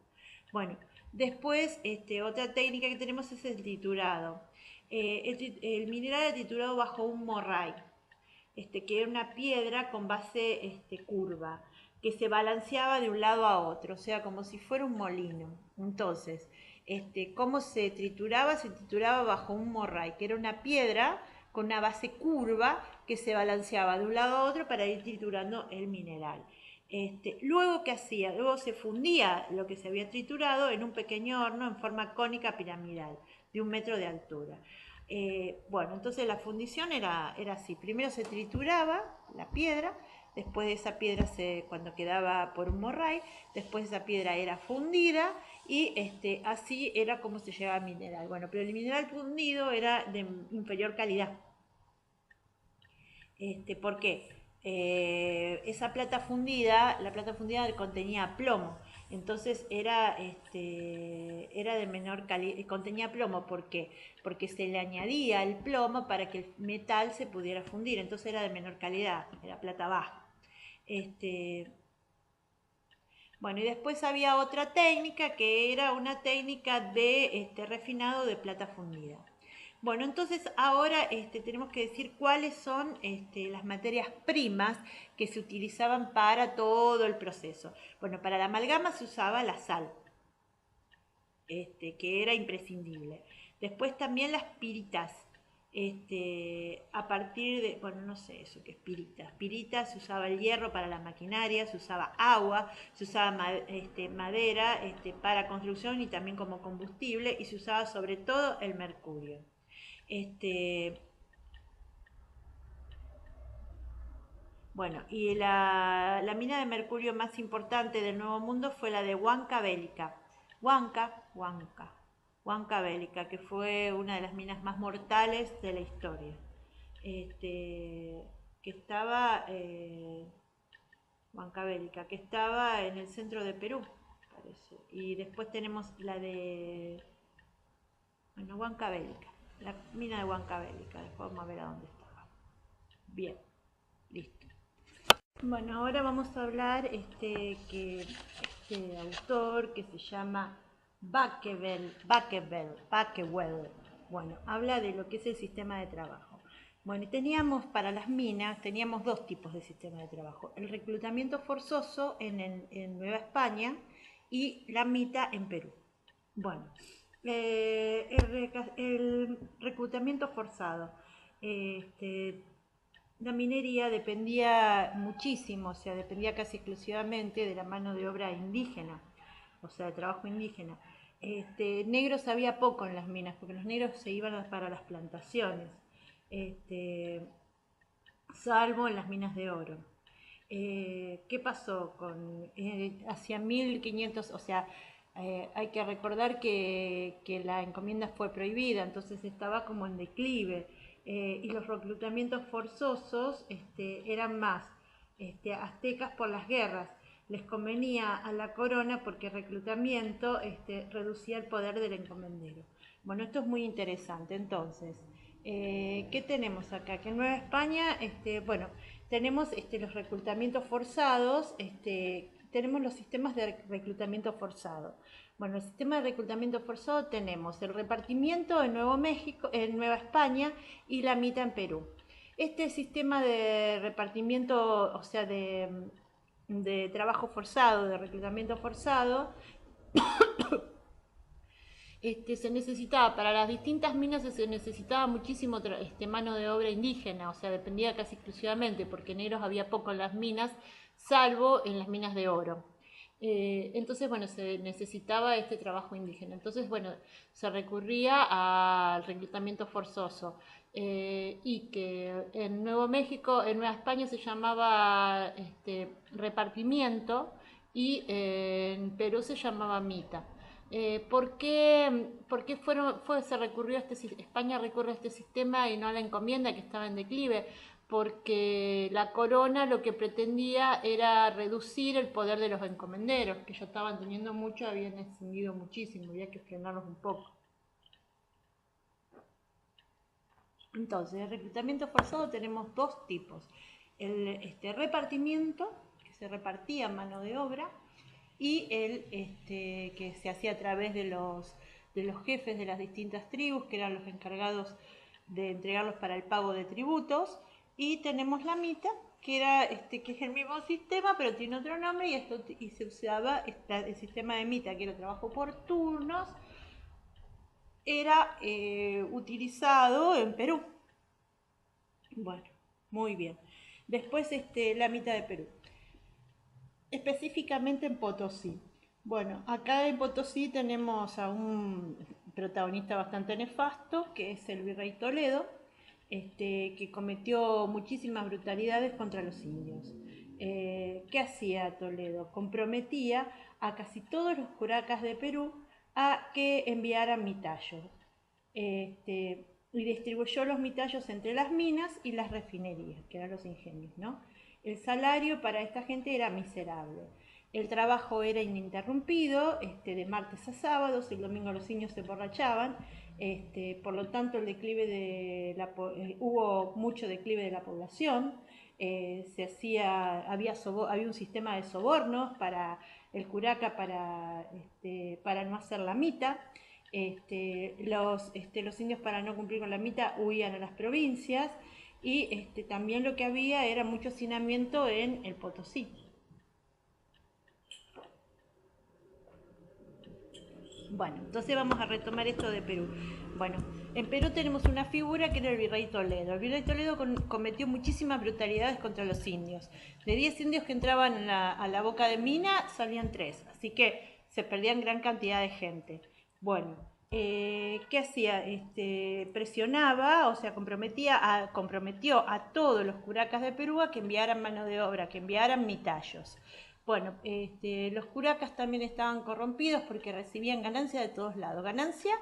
Bueno, después otra técnica que tenemos es el triturado. El mineral era triturado bajo un morray, que era una piedra con base curva, que se balanceaba de un lado a otro, o sea, como si fuera un molino. Entonces, ¿cómo se trituraba? Se trituraba bajo un morray, que era una piedra con una base curva que se balanceaba de un lado a otro para ir triturando el mineral. Luego, ¿qué hacía? Luego se fundía lo que se había triturado en un pequeño horno en forma cónica piramidal, de 1 metro de altura. Bueno, entonces la fundición era así. Primero se trituraba la piedra, después de esa piedra, cuando quedaba por un morray, después esa piedra era fundida y así era como se llevaba el mineral. Bueno, pero el mineral fundido era de inferior calidad. ¿Por qué? Esa la plata fundida contenía plomo, entonces era de menor calidad, contenía plomo, ¿por qué? Porque se le añadía el plomo para que el metal se pudiera fundir, entonces era de menor calidad, era plata baja. Bueno, y después había otra técnica que era una técnica de refinado de plata fundida. Bueno, entonces ahora tenemos que decir cuáles son las materias primas que se utilizaban para todo el proceso. Bueno, para la amalgama se usaba la sal, que era imprescindible. Después también las piritas. A partir de, bueno, no sé eso que es pirita. Pirita se usaba el hierro para la maquinaria, se usaba agua, se usaba madera para construcción y también como combustible, y se usaba sobre todo el mercurio. Este, bueno, y la mina de mercurio más importante del Nuevo Mundo fue la de Huancavelica. Huancavelica, que fue una de las minas más mortales de la historia. Que estaba, Huancavelica, que estaba en el centro de Perú, parece. Y después tenemos la de, bueno, Huancavelica, la mina de Huancavelica, después vamos a ver a dónde estaba. Bien, listo. Bueno, ahora vamos a hablar que este autor que se llama Bakewell. Bueno, habla de lo que es el sistema de trabajo. Bueno, y teníamos para las minas, teníamos dos tipos de sistema de trabajo. El reclutamiento forzoso en Nueva España y la mita en Perú. Bueno, el reclutamiento forzado. La minería dependía muchísimo, o sea, dependía casi exclusivamente de la mano de obra indígena, o sea, de trabajo indígena. Negros había poco en las minas, porque los negros se iban para las plantaciones, salvo en las minas de oro. ¿Qué pasó hacia 1500? O sea, hay que recordar que la encomienda fue prohibida, entonces estaba como en declive, y los reclutamientos forzosos eran más aztecas por las guerras. Les convenía a la corona porque el reclutamiento reducía el poder del encomendero. Bueno, esto es muy interesante. Entonces, ¿qué tenemos acá? Que en Nueva España, bueno, tenemos los reclutamientos forzados, tenemos los sistemas de reclutamiento forzado. Bueno, el sistema de reclutamiento forzado tenemos el repartimiento en Nuevo México, en Nueva España, y la mita en Perú. Este sistema de repartimiento, o sea, de trabajo forzado, de reclutamiento forzado, se necesitaba, para las distintas minas se necesitaba muchísimo mano de obra indígena, o sea, dependía casi exclusivamente, porque negros había poco en las minas, salvo en las minas de oro. Entonces, bueno, se necesitaba este trabajo indígena. Entonces, bueno, se recurría al reclutamiento forzoso. Y que en Nuevo México, en Nueva España se llamaba repartimiento y en Perú se llamaba mita. ¿Por qué se recurrió a España recurre a este sistema y no a la encomienda que estaba en declive? Porque la corona lo que pretendía era reducir el poder de los encomenderos, que ya estaban teniendo mucho, habían extendido muchísimo, había que frenarlos un poco. Entonces, el reclutamiento forzado tenemos dos tipos. El repartimiento, que se repartía mano de obra, y el que se hacía a través de los jefes de las distintas tribus, que eran los encargados de entregarlos para el pago de tributos. Y tenemos la mita, que era que es el mismo sistema, pero tiene otro nombre, y se usaba el sistema de mita, que era trabajo por turnos, era utilizado en Perú. Bueno, muy bien. Después la mitad de Perú. Específicamente en Potosí. Bueno, acá en Potosí tenemos a un protagonista bastante nefasto, que es el virrey Toledo, que cometió muchísimas brutalidades contra los indios. ¿Qué hacía Toledo? Comprometía a casi todos los curacas de Perú a que enviaran mitallos. Y distribuyó los mitallos entre las minas y las refinerías, que eran los ingenios, ¿no? El salario para esta gente era miserable. El trabajo era ininterrumpido, de martes a sábados, el domingo los indios se emborrachaban, por lo tanto hubo mucho declive de la población, había un sistema de sobornos para el curaca para no hacer la mita. Los indios, para no cumplir con la mita, huían a las provincias, y también lo que había era mucho hacinamiento en el Potosí. Bueno, entonces vamos a retomar esto de Perú. Bueno, en Perú tenemos una figura que era el virrey Toledo. El virrey Toledo cometió muchísimas brutalidades contra los indios. De 10 indios que entraban a la boca de mina, salían 3. Así que se perdían gran cantidad de gente. Bueno, ¿qué hacía? Presionaba, o sea, comprometió a todos los curacas de Perú a que enviaran mano de obra, que enviaran mitallos. Bueno, los curacas también estaban corrompidos porque recibían ganancia de todos lados. Ganancia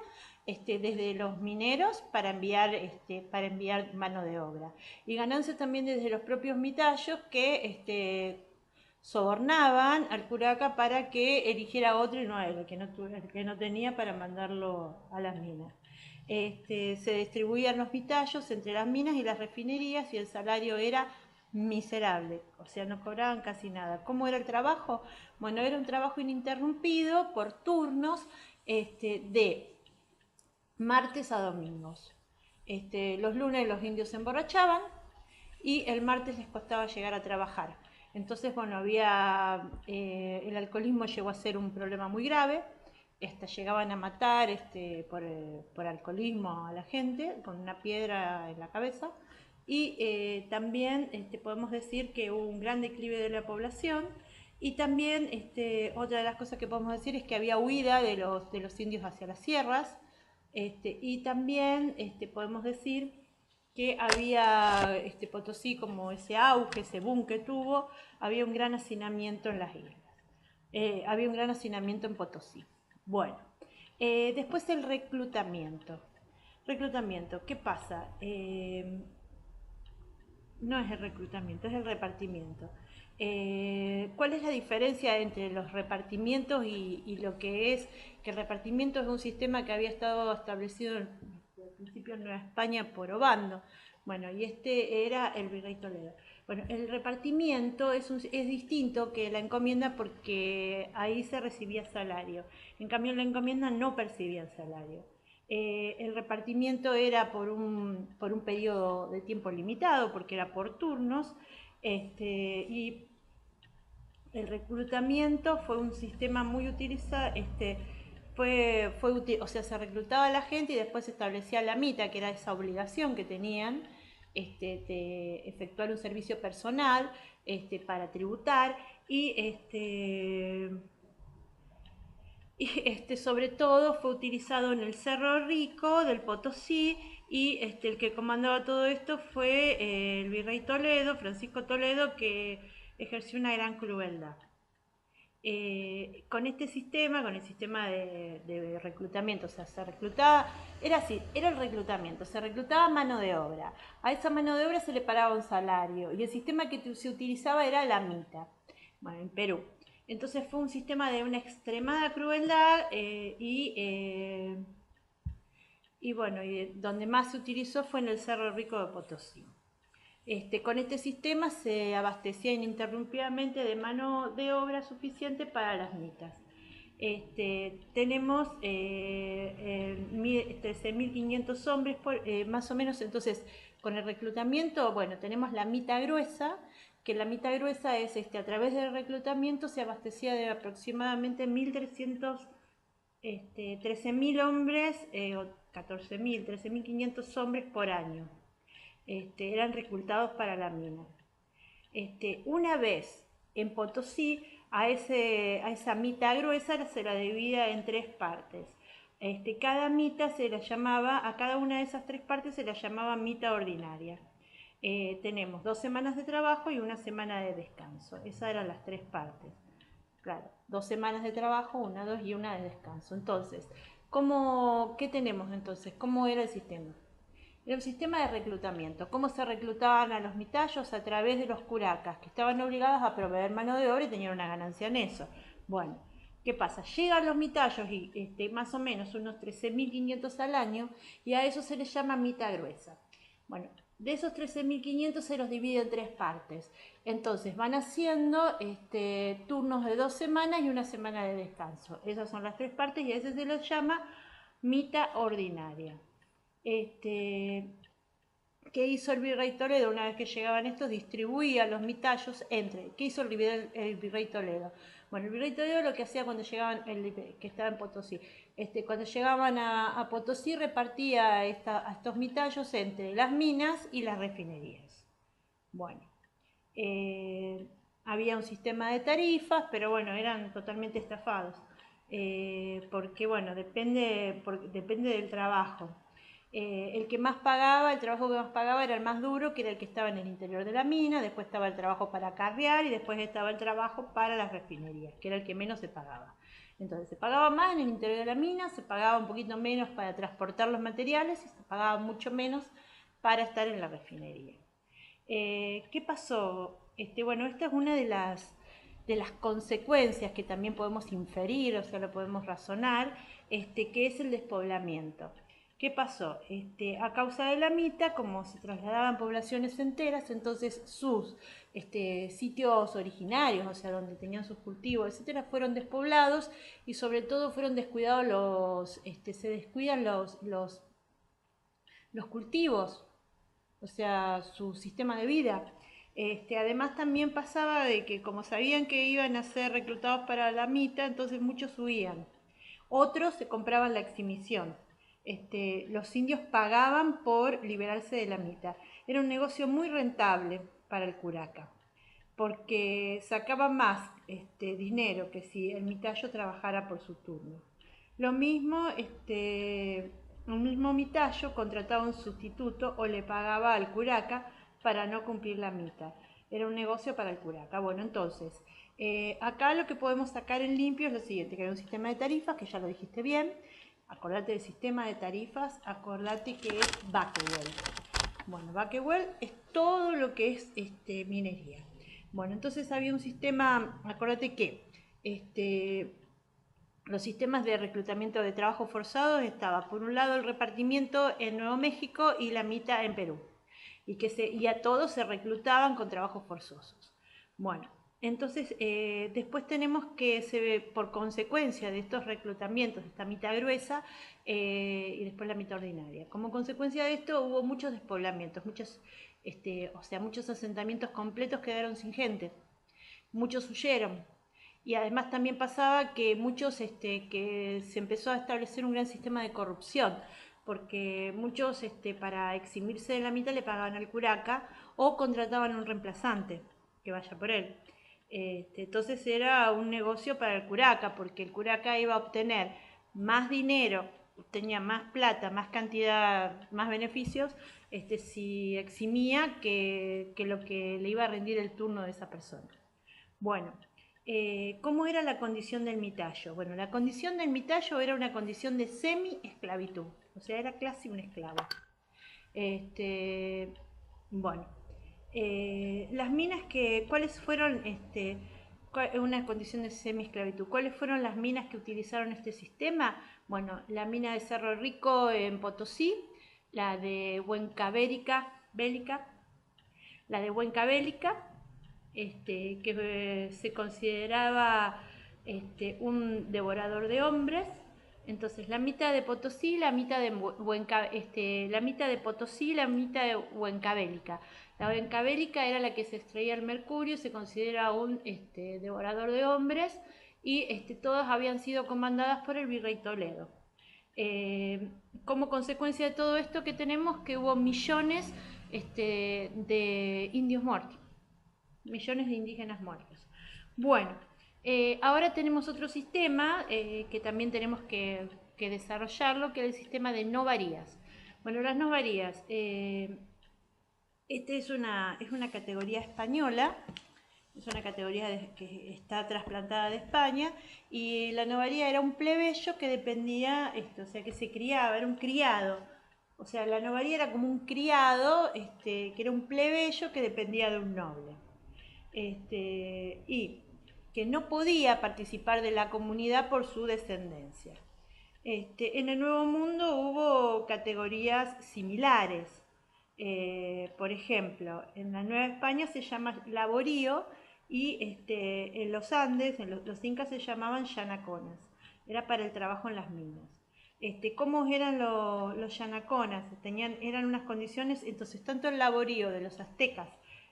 desde los mineros para enviar mano de obra. Y ganancia también desde los propios mitallos que sobornaban al curaca para que eligiera a otro y no a él, el que no tenía, para mandarlo a las minas. Se distribuían los mitallos entre las minas y las refinerías, y el salario era miserable, o sea, no cobraban casi nada. ¿Cómo era el trabajo? Bueno, era un trabajo ininterrumpido por turnos, de martes a domingos. Los lunes los indios se emborrachaban y el martes les costaba llegar a trabajar. Entonces, bueno, el alcoholismo llegó a ser un problema muy grave. Llegaban a matar por alcoholismo a la gente con una piedra en la cabeza. Y también podemos decir que hubo un gran declive de la población. Y también otra de las cosas que podemos decir es que había huida de los indios hacia las sierras. Y también podemos decir que había Potosí, como ese auge, ese boom que tuvo, había un gran hacinamiento en las islas. Había un gran hacinamiento en Potosí. Bueno, después el reclutamiento. Reclutamiento, ¿qué pasa? No es el reclutamiento, es el repartimiento. ¿Cuál es la diferencia entre los repartimientos y lo que es? Que el repartimiento es un sistema que había estado establecido al principio en Nueva España por Obando. Bueno, y era el virrey Toledo. Bueno, el repartimiento es distinto que la encomienda, porque ahí se recibía salario. En cambio, en la encomienda no percibían salario. El repartimiento era por un periodo de tiempo limitado, porque era por turnos, y el reclutamiento fue un sistema muy utilizado, o sea, se reclutaba a la gente y después se establecía la mita, que era esa obligación que tenían de efectuar un servicio personal para tributar, y y sobre todo fue utilizado en el Cerro Rico del Potosí y el que comandaba todo esto fue el virrey Toledo, Francisco Toledo, que ejerció una gran crueldad. Con este sistema, con el sistema de reclutamiento, o sea, se reclutaba, era así, era el reclutamiento, se reclutaba mano de obra, a esa mano de obra se le pagaba un salario y el sistema que se utilizaba era la mita, bueno, en Perú. Entonces fue un sistema de una extremada crueldad y bueno, y donde más se utilizó fue en el Cerro Rico de Potosí. Con este sistema se abastecía ininterrumpidamente de mano de obra suficiente para las mitas. Tenemos 13.500 hombres, más o menos. Entonces, con el reclutamiento, bueno, tenemos la mita gruesa, que la mita gruesa es, a través del reclutamiento se abastecía de aproximadamente 1.300, 13.000 hombres, o 14.000, 13.500 hombres por año. Eran reclutados para la mina. Una vez en Potosí, a esa mita gruesa se la dividía en tres partes. Cada mita se la llamaba, a cada una de esas tres partes se la llamaba mita ordinaria. Tenemos 2 semanas de trabajo y 1 semana de descanso. Esas eran las tres partes. Claro, 2 semanas de trabajo, 1, 2 y 1 de descanso. Entonces, ¿qué tenemos entonces? ¿Cómo era el sistema? Era un sistema de reclutamiento. ¿Cómo se reclutaban a los mitayos? A través de los curacas, que estaban obligados a proveer mano de obra y tenían una ganancia en eso. Bueno, ¿qué pasa? Llegan los mitayos y más o menos unos 13.500 al año y a eso se les llama mita gruesa. Bueno, de esos 13.500 se los divide en tres partes. Entonces van haciendo turnos de 2 semanas y 1 semana de descanso. Esas son las tres partes y a ese se les llama mita ordinaria. ¿Qué hizo el virrey Toledo? Una vez que llegaban estos, distribuía los mitayos entre. ¿Qué hizo el virrey Toledo? Bueno, el virrey Toledo lo que hacía cuando llegaban, que estaba en Potosí, cuando llegaban a Potosí repartía a estos mitayos entre las minas y las refinerías. Bueno, había un sistema de tarifas, pero bueno, eran totalmente estafados. Porque bueno, depende del trabajo. El trabajo que más pagaba era el más duro, que era el que estaba en el interior de la mina, después estaba el trabajo para carrear y después estaba el trabajo para las refinerías, que era el que menos se pagaba. Entonces se pagaba más en el interior de la mina, se pagaba un poquito menos para transportar los materiales y se pagaba mucho menos para estar en la refinería. ¿Qué pasó? Bueno, esta es una de las consecuencias que también podemos inferir, o sea, lo podemos razonar, que es el despoblamiento. ¿Qué pasó? A causa de la mita, como se trasladaban poblaciones enteras, entonces sus sitios originarios, o sea, donde tenían sus cultivos, etcétera, fueron despoblados y sobre todo fueron descuidados se descuidan los cultivos, o sea, su sistema de vida. Además también pasaba de que como sabían que iban a ser reclutados para la mita, entonces muchos huían. Otros se compraban la exhibición. Los indios pagaban por liberarse de la mita. Era un negocio muy rentable para el curaca, porque sacaba más dinero que si el mitayo trabajara por su turno. Lo mismo, un mismo mitayo contrataba un sustituto o le pagaba al curaca para no cumplir la mita. Era un negocio para el curaca. Bueno, entonces, acá lo que podemos sacar en limpio es lo siguiente, que hay un sistema de tarifas, que ya lo dijiste bien. Acordate del sistema de tarifas, acordate que es Bakewell. Bueno, Bakewell es todo lo que es minería. Bueno, entonces había un sistema, acordate que los sistemas de reclutamiento de trabajo forzado estaba por un lado el repartimiento en Nuevo México y la mitad en Perú. Y a todos se reclutaban con trabajos forzosos. Bueno, entonces después tenemos que, por consecuencia de estos reclutamientos, de esta mitad gruesa y después la mitad ordinaria, como consecuencia de esto hubo muchos despoblamientos, muchos asentamientos completos quedaron sin gente, muchos huyeron. Y además también pasaba que que se empezó a establecer un gran sistema de corrupción, porque muchos para eximirse de la mitad le pagaban al curaca o contrataban un reemplazante que vaya por él. Entonces era un negocio para el curaca, porque el curaca iba a obtener más dinero, tenía más plata, más cantidad, más beneficios, si eximía que lo que le iba a rendir el turno de esa persona. Bueno, ¿cómo era la condición del mitayo? Bueno, la condición del mitayo era una condición de semi-esclavitud, o sea, era casi un esclavo. Este, bueno, las minas ¿cuáles fueron, una condición de semi-esclavitud? ¿Cuáles fueron las minas que utilizaron este sistema? Bueno, la mina de Cerro Rico en Potosí, la de Bélica, la de Huencabélica, que se consideraba un devorador de hombres. Entonces la mitad de Potosí, la mitad de la mitad de Potosí, la mitad de Huencabélica. La Huencabélica era la que se extraía el mercurio, se considera un devorador de hombres y todas habían sido comandadas por el virrey Toledo. Como consecuencia de todo esto que tenemos que hubo millones de indios muertos, millones de indígenas muertos. Bueno, ahora tenemos otro sistema que también tenemos que desarrollarlo, que es el sistema de no varías. Bueno, las no varías, es una categoría española, es una categoría que está trasplantada de España, y la novaría era un plebeyo que dependía, o sea, que se criaba, era un criado. O sea, la novaría era como un criado, que era un plebeyo que dependía de un noble. Y que no podía participar de la comunidad por su descendencia. En el Nuevo Mundo hubo categorías similares. Por ejemplo, en la Nueva España se llama laborío y en los Andes, los incas se llamaban yanaconas. Era para el trabajo en las minas. ¿Cómo eran los yanaconas? Eran unas condiciones, entonces tanto el laborío de los aztecas,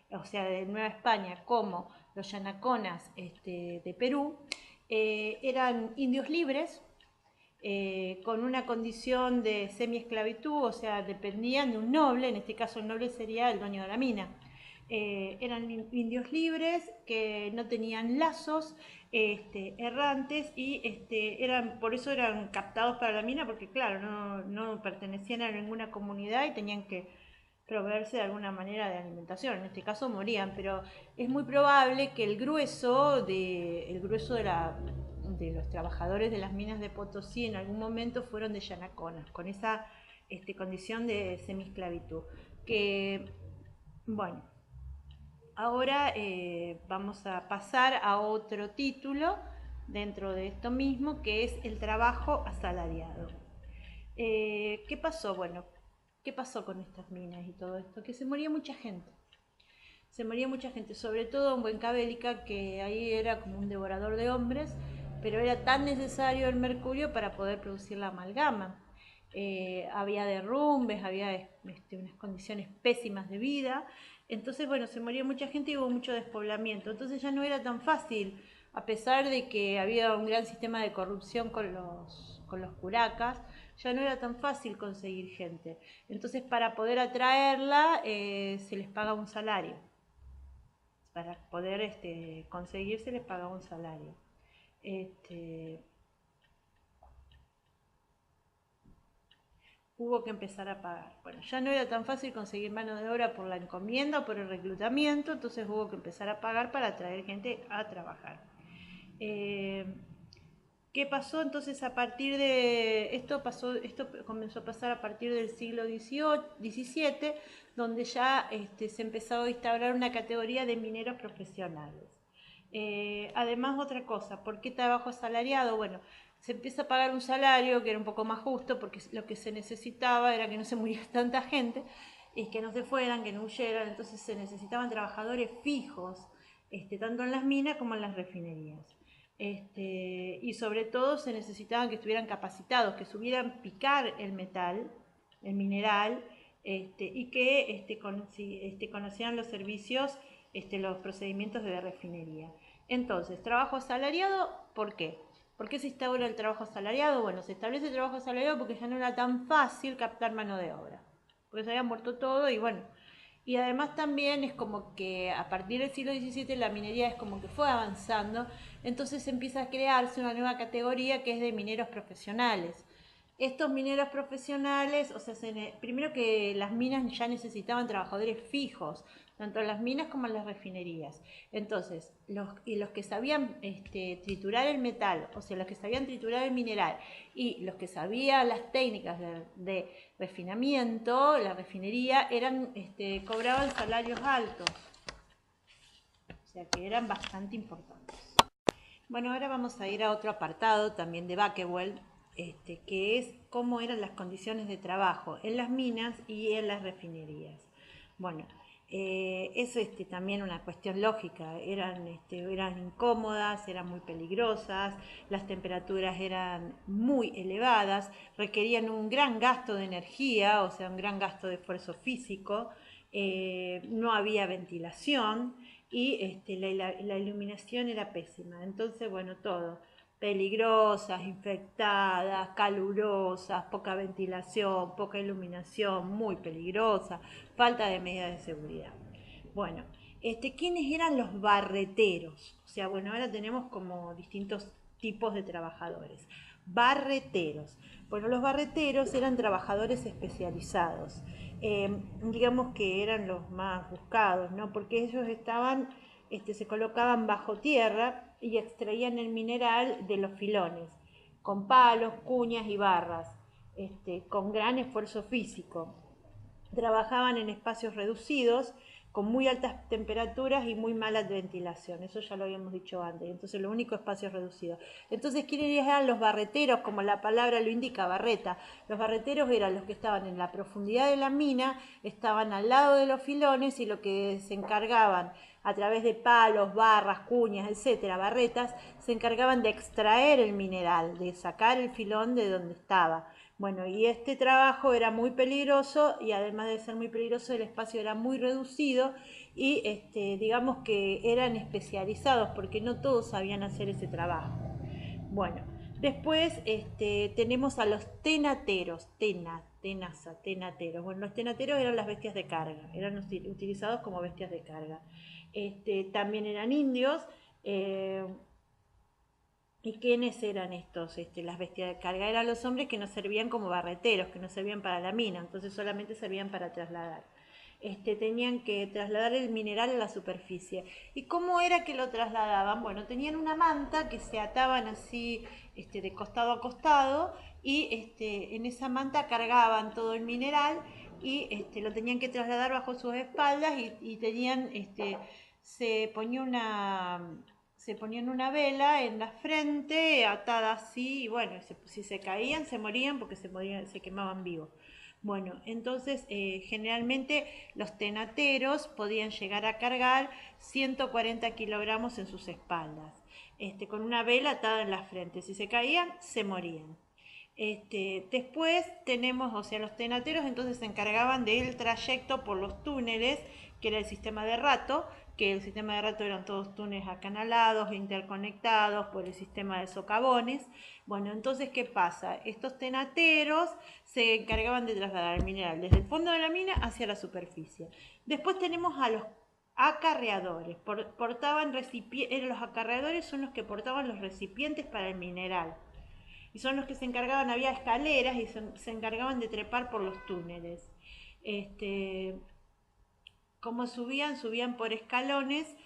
o sea, de Nueva España, como los yanaconas de Perú, eran indios libres, con una condición de semi-esclavitud, o sea, dependían de un noble, en este caso el noble sería el dueño de la mina. Eran indios libres que no tenían lazos, errantes, y por eso eran captados para la mina, porque claro, no pertenecían a ninguna comunidad y tenían que proveerse de alguna manera de alimentación. En este caso morían, pero es muy probable que el grueso de los trabajadores de las minas de Potosí en algún momento fueron de yanaconas, con esa condición de semiesclavitud. Que, bueno, ahora vamos a pasar a otro título dentro de esto mismo, que es el trabajo asalariado. ¿Qué pasó? Bueno, ¿qué pasó con estas minas y todo esto? Que se moría mucha gente. Se moría mucha gente, sobre todo en Huencabélica, que ahí era como un devorador de hombres, pero era tan necesario el mercurio para poder producir la amalgama. Había derrumbes, había unas condiciones pésimas de vida, entonces bueno, se moría mucha gente y hubo mucho despoblamiento, entonces ya no era tan fácil, a pesar de que había un gran sistema de corrupción con los curacas, ya no era tan fácil conseguir gente. Entonces para poder atraerla se les paga un salario. Para poder conseguir se les paga un salario. Hubo que empezar a pagar. Bueno, ya no era tan fácil conseguir mano de obra por la encomienda o por el reclutamiento, entonces hubo que empezar a pagar para atraer gente a trabajar. ¿Qué pasó entonces a partir de esto? Esto comenzó a pasar a partir del siglo XVII, donde ya se empezó a instaurar una categoría de mineros profesionales. Además, otra cosa, ¿por qué trabajo asalariado? Bueno, se empieza a pagar un salario que era un poco más justo, porque lo que se necesitaba era que no se muriera tanta gente, y que no se fueran, que no huyeran, entonces se necesitaban trabajadores fijos, tanto en las minas como en las refinerías. Y sobre todo se necesitaban que estuvieran capacitados, que supieran picar el metal, el mineral, y que conocieran los servicios, los procedimientos de refinería. Entonces, trabajo asalariado, ¿por qué? ¿Por qué se instaura el trabajo asalariado? Bueno, se establece el trabajo asalariado porque ya no era tan fácil captar mano de obra, porque se había muerto todo y bueno, Y además también es como que a partir del siglo XVII la minería es como que fue avanzando, entonces empieza a crearse una nueva categoría que es de mineros profesionales. Estos mineros profesionales, o sea, primero que las minas ya necesitaban trabajadores fijos, tanto en las minas como en las refinerías. Entonces, los que sabían triturar el metal, o sea, los que sabían triturar el mineral y los que sabían las técnicas de refinamiento, la refinería, cobraban salarios altos, o sea que eran bastante importantes. Bueno, ahora vamos a ir a otro apartado también de Bakewell, que es cómo eran las condiciones de trabajo en las minas y en las refinerías. Bueno, es también una cuestión lógica, eran incómodas, eran muy peligrosas, las temperaturas eran muy elevadas, requerían un gran gasto de energía, o sea, un gran gasto de esfuerzo físico, no había ventilación y la iluminación era pésima. Entonces, bueno, todo. Peligrosas, infectadas, calurosas, poca ventilación, poca iluminación, muy peligrosa, falta de medidas de seguridad. Bueno, ¿quiénes eran los barreteros? O sea, bueno, ahora tenemos como distintos tipos de trabajadores. Barreteros. Bueno, los barreteros eran trabajadores especializados. Digamos que eran los más buscados, ¿no? Porque ellos se colocaban bajo tierra y extraían el mineral de los filones, con palos, cuñas y barras, con gran esfuerzo físico. Trabajaban en espacios reducidos, con muy altas temperaturas y muy mala ventilación, eso ya lo habíamos dicho antes, entonces lo único espacio reducido. Entonces, ¿quiénes eran los barreteros? Como la palabra lo indica, barreta. Los barreteros eran los que estaban en la profundidad de la mina, estaban al lado de los filones y lo que se encargaban a través de palos, barras, cuñas, etcétera, barretas, se encargaban de extraer el mineral, de sacar el filón de donde estaba. Bueno, y este trabajo era muy peligroso y además de ser muy peligroso el espacio era muy reducido y digamos que eran especializados porque no todos sabían hacer ese trabajo. Bueno, después tenemos a los tenateros, tenateros. Bueno, los tenateros eran las bestias de carga, eran utilizados como bestias de carga. También eran indios. ¿Y quiénes eran estos, las bestias de carga? Eran los hombres que no servían como barreteros, que no servían para la mina, entonces solamente servían para trasladar. Tenían que trasladar el mineral a la superficie. ¿Y cómo era que lo trasladaban? Bueno, tenían una manta que se ataban así de costado a costado y en esa manta cargaban todo el mineral y lo tenían que trasladar bajo sus espaldas y tenían, se ponían una vela en la frente, atada así, y bueno, si se caían, se morían porque se quemaban vivos. Bueno, entonces generalmente los tenateros podían llegar a cargar 140 kilogramos en sus espaldas, con una vela atada en la frente. Si se caían, se morían. Después tenemos, o sea, los tenateros entonces se encargaban del trayecto por los túneles, que era el sistema de rato, que el sistema de rato eran todos túneles acanalados, interconectados por el sistema de socavones. Bueno, entonces, ¿qué pasa? Estos tenateros se encargaban de trasladar el mineral desde el fondo de la mina hacia la superficie. Después tenemos a los acarreadores. Los acarreadores son los que portaban los recipientes para el mineral y son los que se encargaban, había escaleras y se encargaban de trepar por los túneles. Como subían por escalones,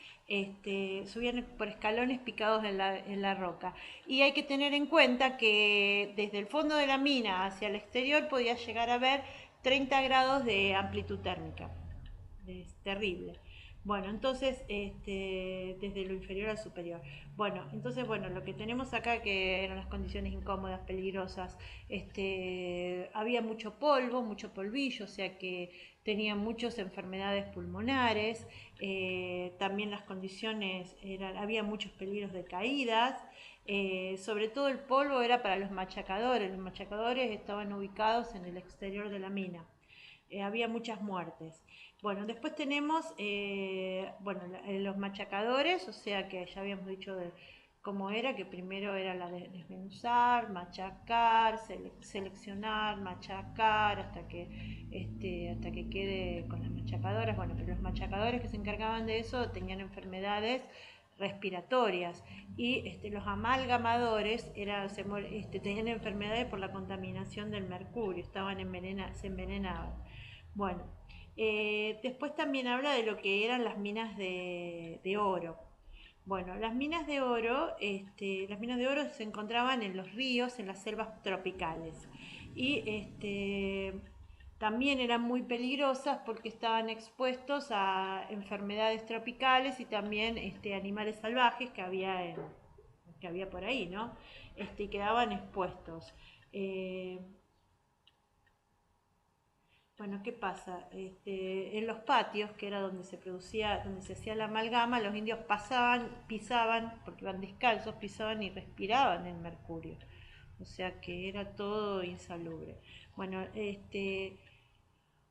subían por escalones picados en la roca. Y hay que tener en cuenta que desde el fondo de la mina hacia el exterior podía llegar a haber 30 grados de amplitud térmica. Es terrible. Bueno, entonces, desde lo inferior al superior. Bueno, entonces, bueno, lo que tenemos acá que eran las condiciones incómodas, peligrosas, había mucho polvo, mucho polvillo, o sea que tenían muchas enfermedades pulmonares, también las condiciones había muchos peligros de caídas, sobre todo el polvo era para los machacadores estaban ubicados en el exterior de la mina, había muchas muertes. Bueno, después tenemos los machacadores, o sea que ya habíamos dicho cómo era, que primero era la de desmenuzar, machacar, seleccionar, machacar, hasta que quede con las machacadoras. Bueno, pero los machacadores que se encargaban de eso tenían enfermedades respiratorias y los amalgamadores tenían enfermedades por la contaminación del mercurio, se envenenaban. Bueno, después también habla de lo que eran las minas de oro. Bueno, las minas de oro se encontraban en los ríos, en las selvas tropicales. Y también eran muy peligrosas porque estaban expuestos a enfermedades tropicales y también animales salvajes que había por ahí, ¿no? Y quedaban expuestos. Eh, bueno, ¿qué pasa? En los patios, que era donde se producía, donde se hacía la amalgama, los indios pisaban, porque iban descalzos, pisaban y respiraban el mercurio. O sea que era todo insalubre. Bueno,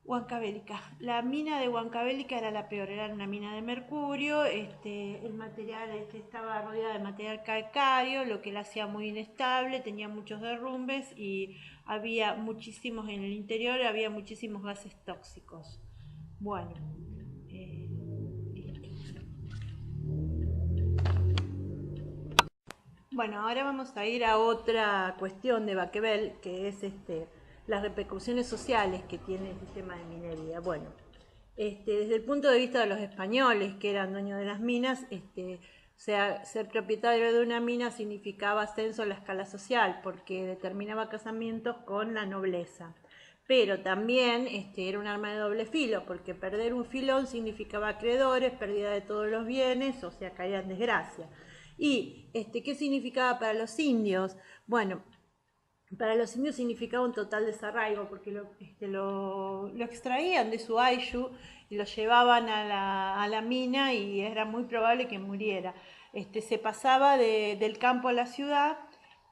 Huancavelica. La mina de Huancavelica era la peor, era una mina de mercurio, el material estaba rodeado de material calcáreo, lo que la hacía muy inestable, tenía muchos derrumbes y había muchísimos en el interior, había muchísimos gases tóxicos. Bueno, listo. Bueno, ahora vamos a ir a otra cuestión de Baquebel, que es las repercusiones sociales que tiene el sistema de minería. Bueno, desde el punto de vista de los españoles, que eran dueños de las minas, o sea, ser propietario de una mina significaba ascenso en la escala social, porque determinaba casamientos con la nobleza. Pero también era un arma de doble filo, porque perder un filón significaba acreedores, pérdida de todos los bienes, o sea, caía en desgracia. ¿Y qué significaba para los indios? Bueno, para los indios significaba un total desarraigo, porque lo extraían de su ayllu y lo llevaban a la mina y era muy probable que muriera. Se pasaba del campo a la ciudad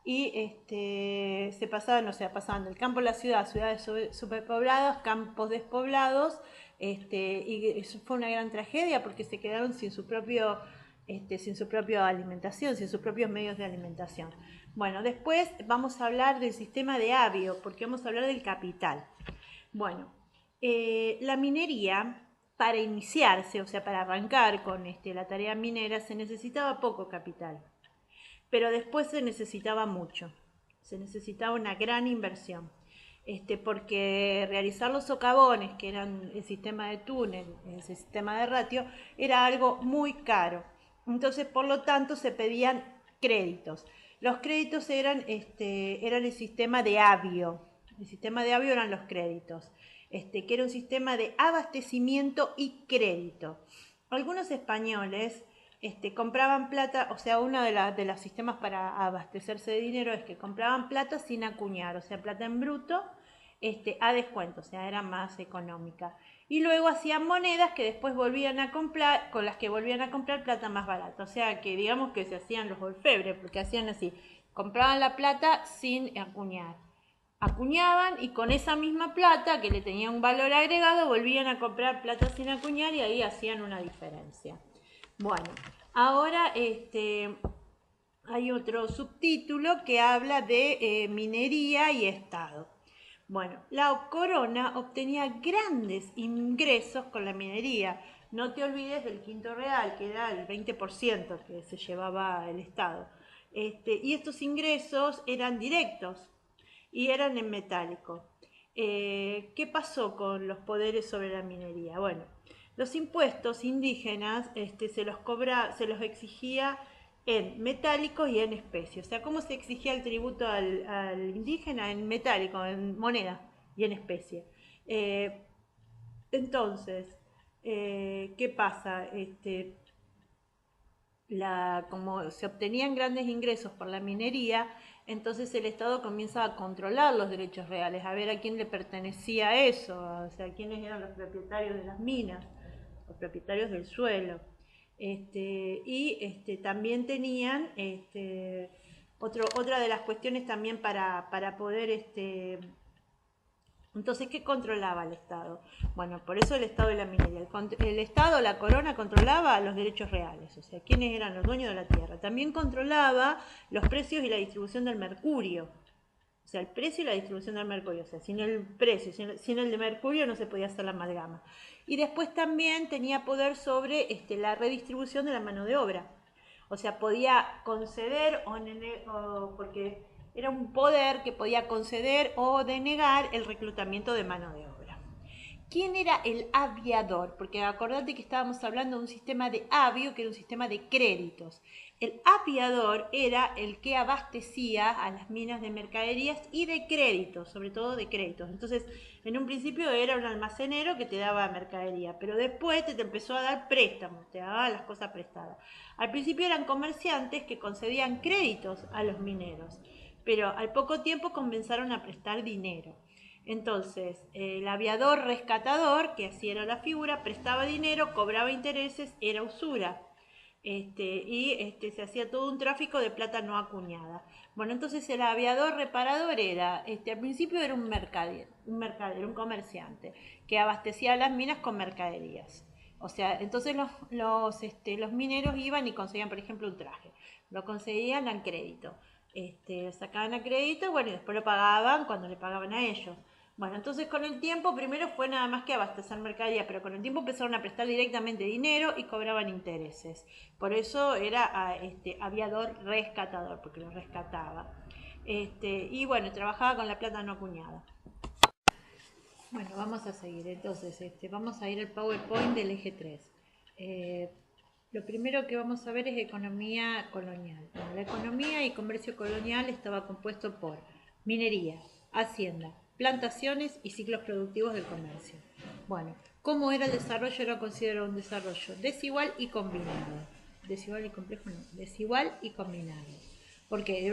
y se pasaban, o sea, pasaban del campo a la ciudad, ciudades superpobladas, campos despoblados, y eso fue una gran tragedia porque se quedaron sin su propia alimentación, sin sus propios medios de alimentación. Bueno, después vamos a hablar del sistema de Avio, porque vamos a hablar del capital. Bueno, la minería, para iniciarse, o sea, para arrancar con la tarea minera, se necesitaba poco capital, pero después se necesitaba mucho, se necesitaba una gran inversión. Porque realizar los socavones, que eran el sistema de túnel, el sistema de ratio, era algo muy caro. Entonces, por lo tanto, se pedían créditos. Los créditos eran el sistema de Avio. El sistema de Avio eran los créditos, que era un sistema de abastecimiento y crédito. Algunos españoles compraban plata, o sea, uno de los sistemas para abastecerse de dinero es que compraban plata sin acuñar, o sea, plata en bruto, a descuento, o sea, era más económica. Y luego hacían monedas que después volvían a comprar, con las que volvían a comprar plata más barata. O sea, que digamos que se hacían los orfebres, porque hacían así, compraban la plata sin acuñar. Acuñaban y con esa misma plata, que le tenía un valor agregado, volvían a comprar plata sin acuñar y ahí hacían una diferencia. Bueno, ahora hay otro subtítulo que habla de minería y Estado. Bueno, la corona obtenía grandes ingresos con la minería. No te olvides del quinto real, que era el 20% que se llevaba el Estado. Y estos ingresos eran directos y eran en metálico. ¿Qué pasó con los poderes sobre la minería? Bueno, los impuestos indígenas se los exigía en metálicos y en especie. O sea, ¿cómo se exigía el tributo al indígena? En metálico, en moneda y en especie. Entonces, ¿qué pasa? Como se obtenían grandes ingresos por la minería, entonces el Estado comienza a controlar los derechos reales, a ver a quién le pertenecía eso, o sea, quiénes eran los propietarios de las minas, los propietarios del suelo. También tenían otra de las cuestiones también para poder Entonces, ¿qué controlaba el Estado? Bueno, por eso el Estado y la minería. El Estado, la corona, controlaba los derechos reales, o sea, quiénes eran los dueños de la tierra. También controlaba los precios y la distribución del mercurio. O sea, el precio y la distribución del mercurio. O sea, sin el precio, sin el de mercurio no se podía hacer la amalgama. Y después también tenía poder sobre la redistribución de la mano de obra. O sea, podía conceder porque era un poder que podía conceder o denegar el reclutamiento de mano de obra. ¿Quién era el aviador? Porque acordate que estábamos hablando de un sistema de avio, que era un sistema de créditos. El aviador era el que abastecía a las minas de mercaderías y de créditos, sobre todo de créditos. Entonces, en un principio era un almacenero que te daba mercadería, pero después te empezó a dar préstamos, te daba las cosas prestadas. Al principio eran comerciantes que concedían créditos a los mineros, pero al poco tiempo comenzaron a prestar dinero. Entonces, el aviador rescatador, que así era la figura, prestaba dinero, cobraba intereses, era usura. Se hacía todo un tráfico de plata no acuñada. Bueno, entonces el aviador reparador era, al principio era un comerciante, que abastecía las minas con mercaderías. O sea, entonces los mineros iban y conseguían, por ejemplo, un traje. Lo conseguían al crédito. Sacaban a crédito, bueno, y después lo pagaban cuando le pagaban a ellos. Bueno, entonces con el tiempo, primero fue nada más que abastecer mercadería, pero con el tiempo empezaron a prestar directamente dinero y cobraban intereses. Por eso era aviador rescatador, porque lo rescataba. Y bueno, trabajaba con la plata no acuñada. Bueno, vamos a seguir. Entonces, vamos a ir al PowerPoint del eje 3. Lo primero que vamos a ver es economía colonial. Bueno, la economía y comercio colonial estaba compuesto por minería, hacienda, plantaciones y ciclos productivos del comercio. Bueno, ¿cómo era el desarrollo? Era considerado un desarrollo desigual y combinado. Desigual y complejo no, desigual y combinado. Porque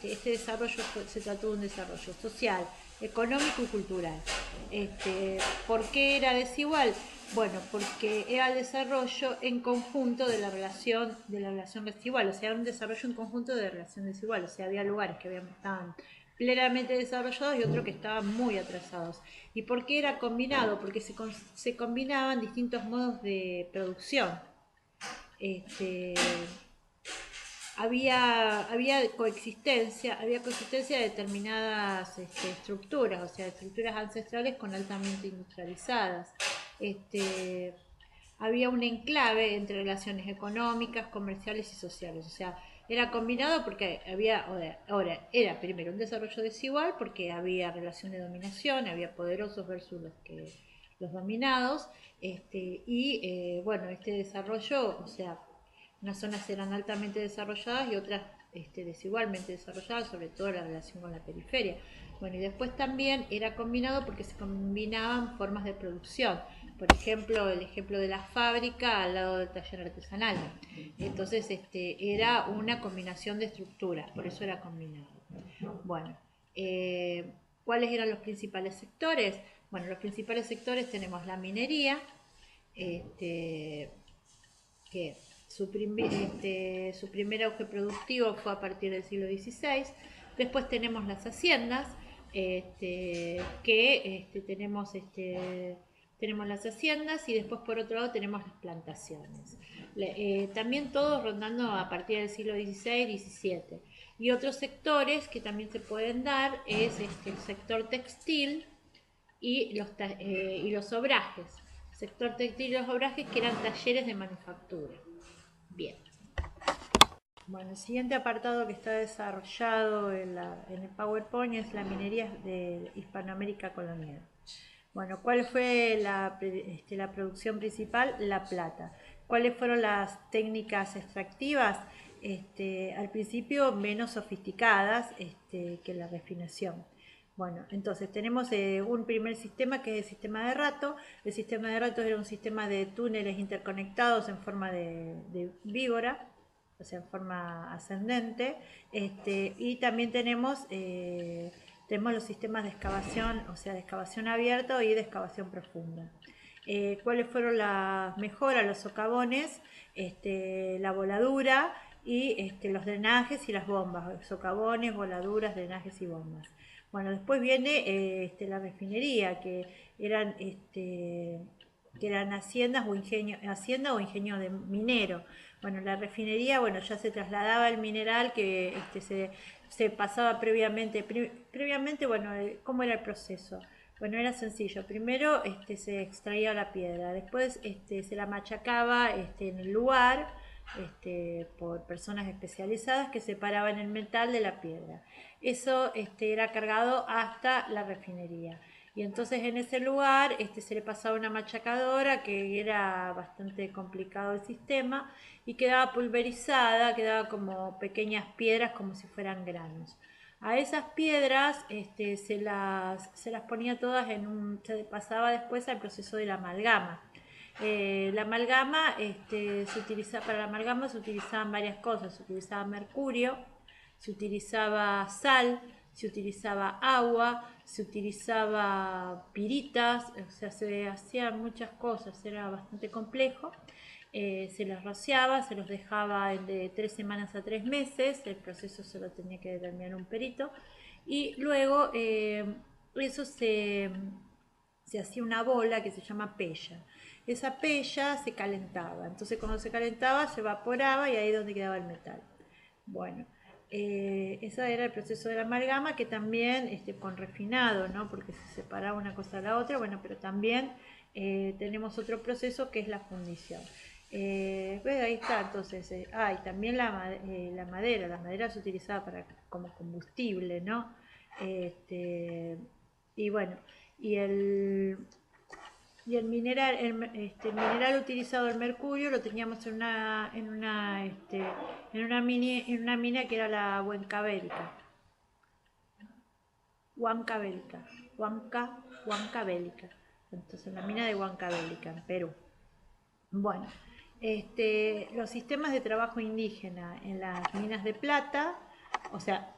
este desarrollo se trató de un desarrollo social, económico y cultural. ¿Por qué era desigual? Bueno, porque era el desarrollo en conjunto de la relación desigual, o sea, un desarrollo en conjunto de relación desigual, o sea, había lugares que estaban plenamente desarrollados y otros que estaban muy atrasados. ¿Y por qué era combinado? Porque se combinaban distintos modos de producción. Había coexistencia de determinadas estructuras, o sea, estructuras ancestrales con altamente industrializadas. Había un enclave entre relaciones económicas, comerciales y sociales, o sea, era combinado porque ahora era primero un desarrollo desigual porque había relación de dominación, había poderosos versus los dominados, bueno, este desarrollo, o sea, unas zonas eran altamente desarrolladas y otras desigualmente desarrolladas, sobre todo la relación con la periferia. Bueno, y después también era combinado porque se combinaban formas de producción. Por ejemplo, el ejemplo de la fábrica al lado del taller artesanal. Entonces, era una combinación de estructuras, por eso era combinado. Bueno, ¿cuáles eran los principales sectores? Bueno, los principales sectores tenemos la minería, que su primer auge productivo fue a partir del siglo XVI. Después tenemos las haciendas, tenemos las haciendas y después por otro lado tenemos las plantaciones. También todos rondando a partir del siglo XVI, XVII. Y otros sectores que también se pueden dar es el sector textil y los obrajes. Sector textil y los obrajes que eran talleres de manufactura. Bien. Bueno, el siguiente apartado que está desarrollado en el PowerPoint es la minería de Hispanoamérica colonial. Bueno, ¿cuál fue la producción principal? La plata. ¿Cuáles fueron las técnicas extractivas? Al principio menos sofisticadas que la refinación. Bueno, entonces tenemos un primer sistema que es el sistema de Rato. El sistema de Rato era un sistema de túneles interconectados en forma de víbora, o sea, en forma ascendente. Y también tenemos los sistemas de excavación, o sea, de excavación abierta y de excavación profunda. ¿Cuáles fueron las mejoras? Los socavones, la voladura y los drenajes y las bombas, socavones, voladuras, drenajes y bombas. Bueno, después viene la refinería, que eran haciendas o hacienda o ingenio de minero. Bueno, la refinería, bueno, ya se trasladaba el mineral que se pasaba previamente, bueno, ¿cómo era el proceso? Bueno, era sencillo. Primero se extraía la piedra, después se la machacaba en el lugar por personas especializadas que separaban el metal de la piedra. Eso era cargado hasta la refinería. Y entonces en ese lugar se le pasaba una machacadora, que era bastante complicado el sistema, y quedaba pulverizada, quedaba como pequeñas piedras como si fueran granos. A esas piedras se las ponía todas se pasaba después al proceso de la amalgama. La amalgama, para la amalgama se utilizaban varias cosas, se utilizaba mercurio, se utilizaba sal, se utilizaba agua, se utilizaba piritas, o sea, se hacían muchas cosas, era bastante complejo. Se los rociaba, se los dejaba de 3 semanas a 3 meses, el proceso se lo tenía que determinar un perito, y luego eso se hacía una bola que se llama pella. Esa pella se calentaba, entonces cuando se calentaba se evaporaba y ahí es donde quedaba el metal. Bueno, ese era el proceso de la amalgama, que también con refinado, ¿no? Porque se separaba una cosa de la otra, bueno, pero también tenemos otro proceso que es la fundición. Pues ahí está, entonces, y también la madera se utilizaba como combustible, ¿no? Y bueno, y el mineral utilizado, el mercurio, lo teníamos en una mina que era la Huancavelica. Entonces, en la mina de Huancavelica, en Perú. Bueno, los sistemas de trabajo indígena en las minas de plata, o sea,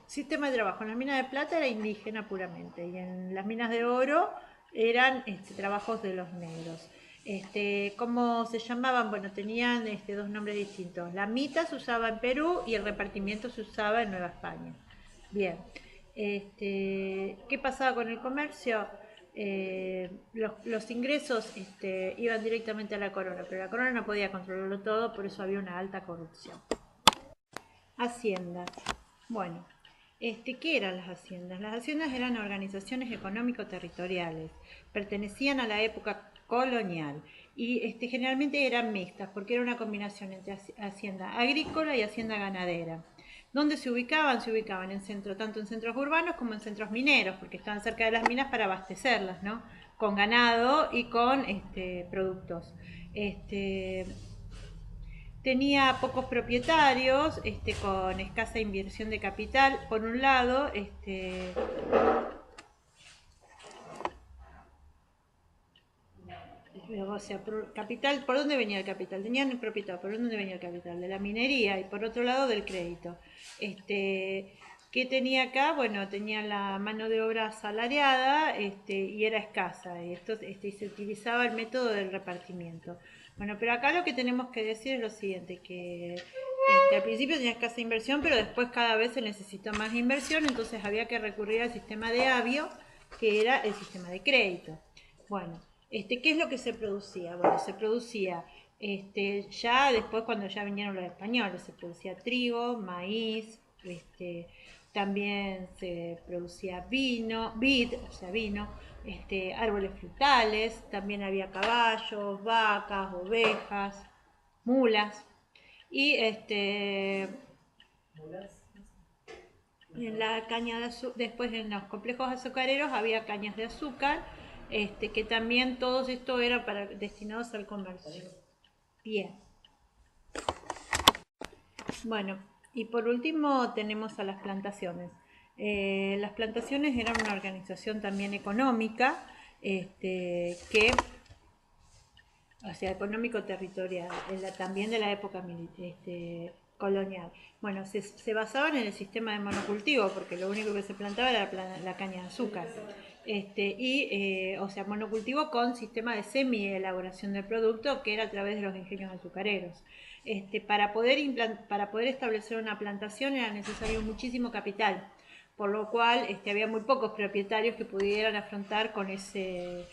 sistema de trabajo en las minas de plata era indígena puramente, y en las minas de oro eran trabajos de los negros. ¿Cómo se llamaban? Bueno, tenían dos nombres distintos. La mita se usaba en Perú y el repartimiento se usaba en Nueva España. Bien. ¿Qué pasaba con el comercio? Los ingresos iban directamente a la corona, pero la corona no podía controlarlo todo, por eso había una alta corrupción. Haciendas. Bueno, ¿qué eran las haciendas? Las haciendas eran organizaciones económico-territoriales, pertenecían a la época colonial y generalmente eran mixtas porque era una combinación entre hacienda agrícola y hacienda ganadera. ¿Dónde se ubicaban? Se ubicaban tanto en centros urbanos como en centros mineros, porque estaban cerca de las minas para abastecerlas, ¿no? Con ganado y con productos. Tenía pocos propietarios, con escasa inversión de capital. Por un lado, o sea, capital, ¿por dónde venía el capital? Tenían el propietario, ¿por dónde venía el capital? De la minería, y por otro lado del crédito. ¿Qué tenía acá? Bueno, tenía la mano de obra asalariada y era escasa, y se utilizaba el método del repartimiento. Bueno, pero acá lo que tenemos que decir es lo siguiente, que al principio tenía escasa inversión, pero después cada vez se necesitó más inversión, entonces había que recurrir al sistema de Avio, que era el sistema de crédito. Bueno, ¿qué es lo que se producía? Bueno, se producía ya después, cuando ya vinieron los españoles, se producía trigo, maíz, también se producía vid, o sea, vino, árboles frutales, también había caballos, vacas, ovejas, mulas, y en la caña de después en los complejos azucareros había cañas de azúcar, que también todo esto era destinados al comercio. Bien. Bueno, y por último tenemos a las plantaciones. Las plantaciones eran una organización también económica, o sea, económico-territorial, también de la época colonial. Bueno, se basaban en el sistema de monocultivo, porque lo único que se plantaba era la caña de azúcar. O sea, monocultivo con sistema de semi-elaboración del producto, que era a través de los ingenios azucareros. Para poder establecer una plantación era necesario muchísimo capital, por lo cual había muy pocos propietarios que pudieran afrontar con ese,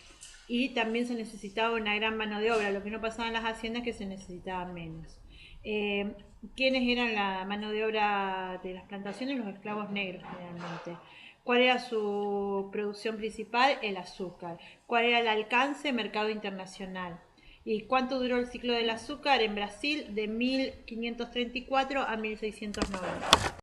y también se necesitaba una gran mano de obra. Lo que no pasaba en las haciendas es que se necesitaba menos. Eh, ¿Quiénes eran la mano de obra de las plantaciones? Los esclavos negros generalmente. ¿Cuál era su producción principal? El azúcar. ¿Cuál era el alcance? Mercado internacional. ¿Y cuánto duró el ciclo del azúcar en Brasil? De 1534 a 1690.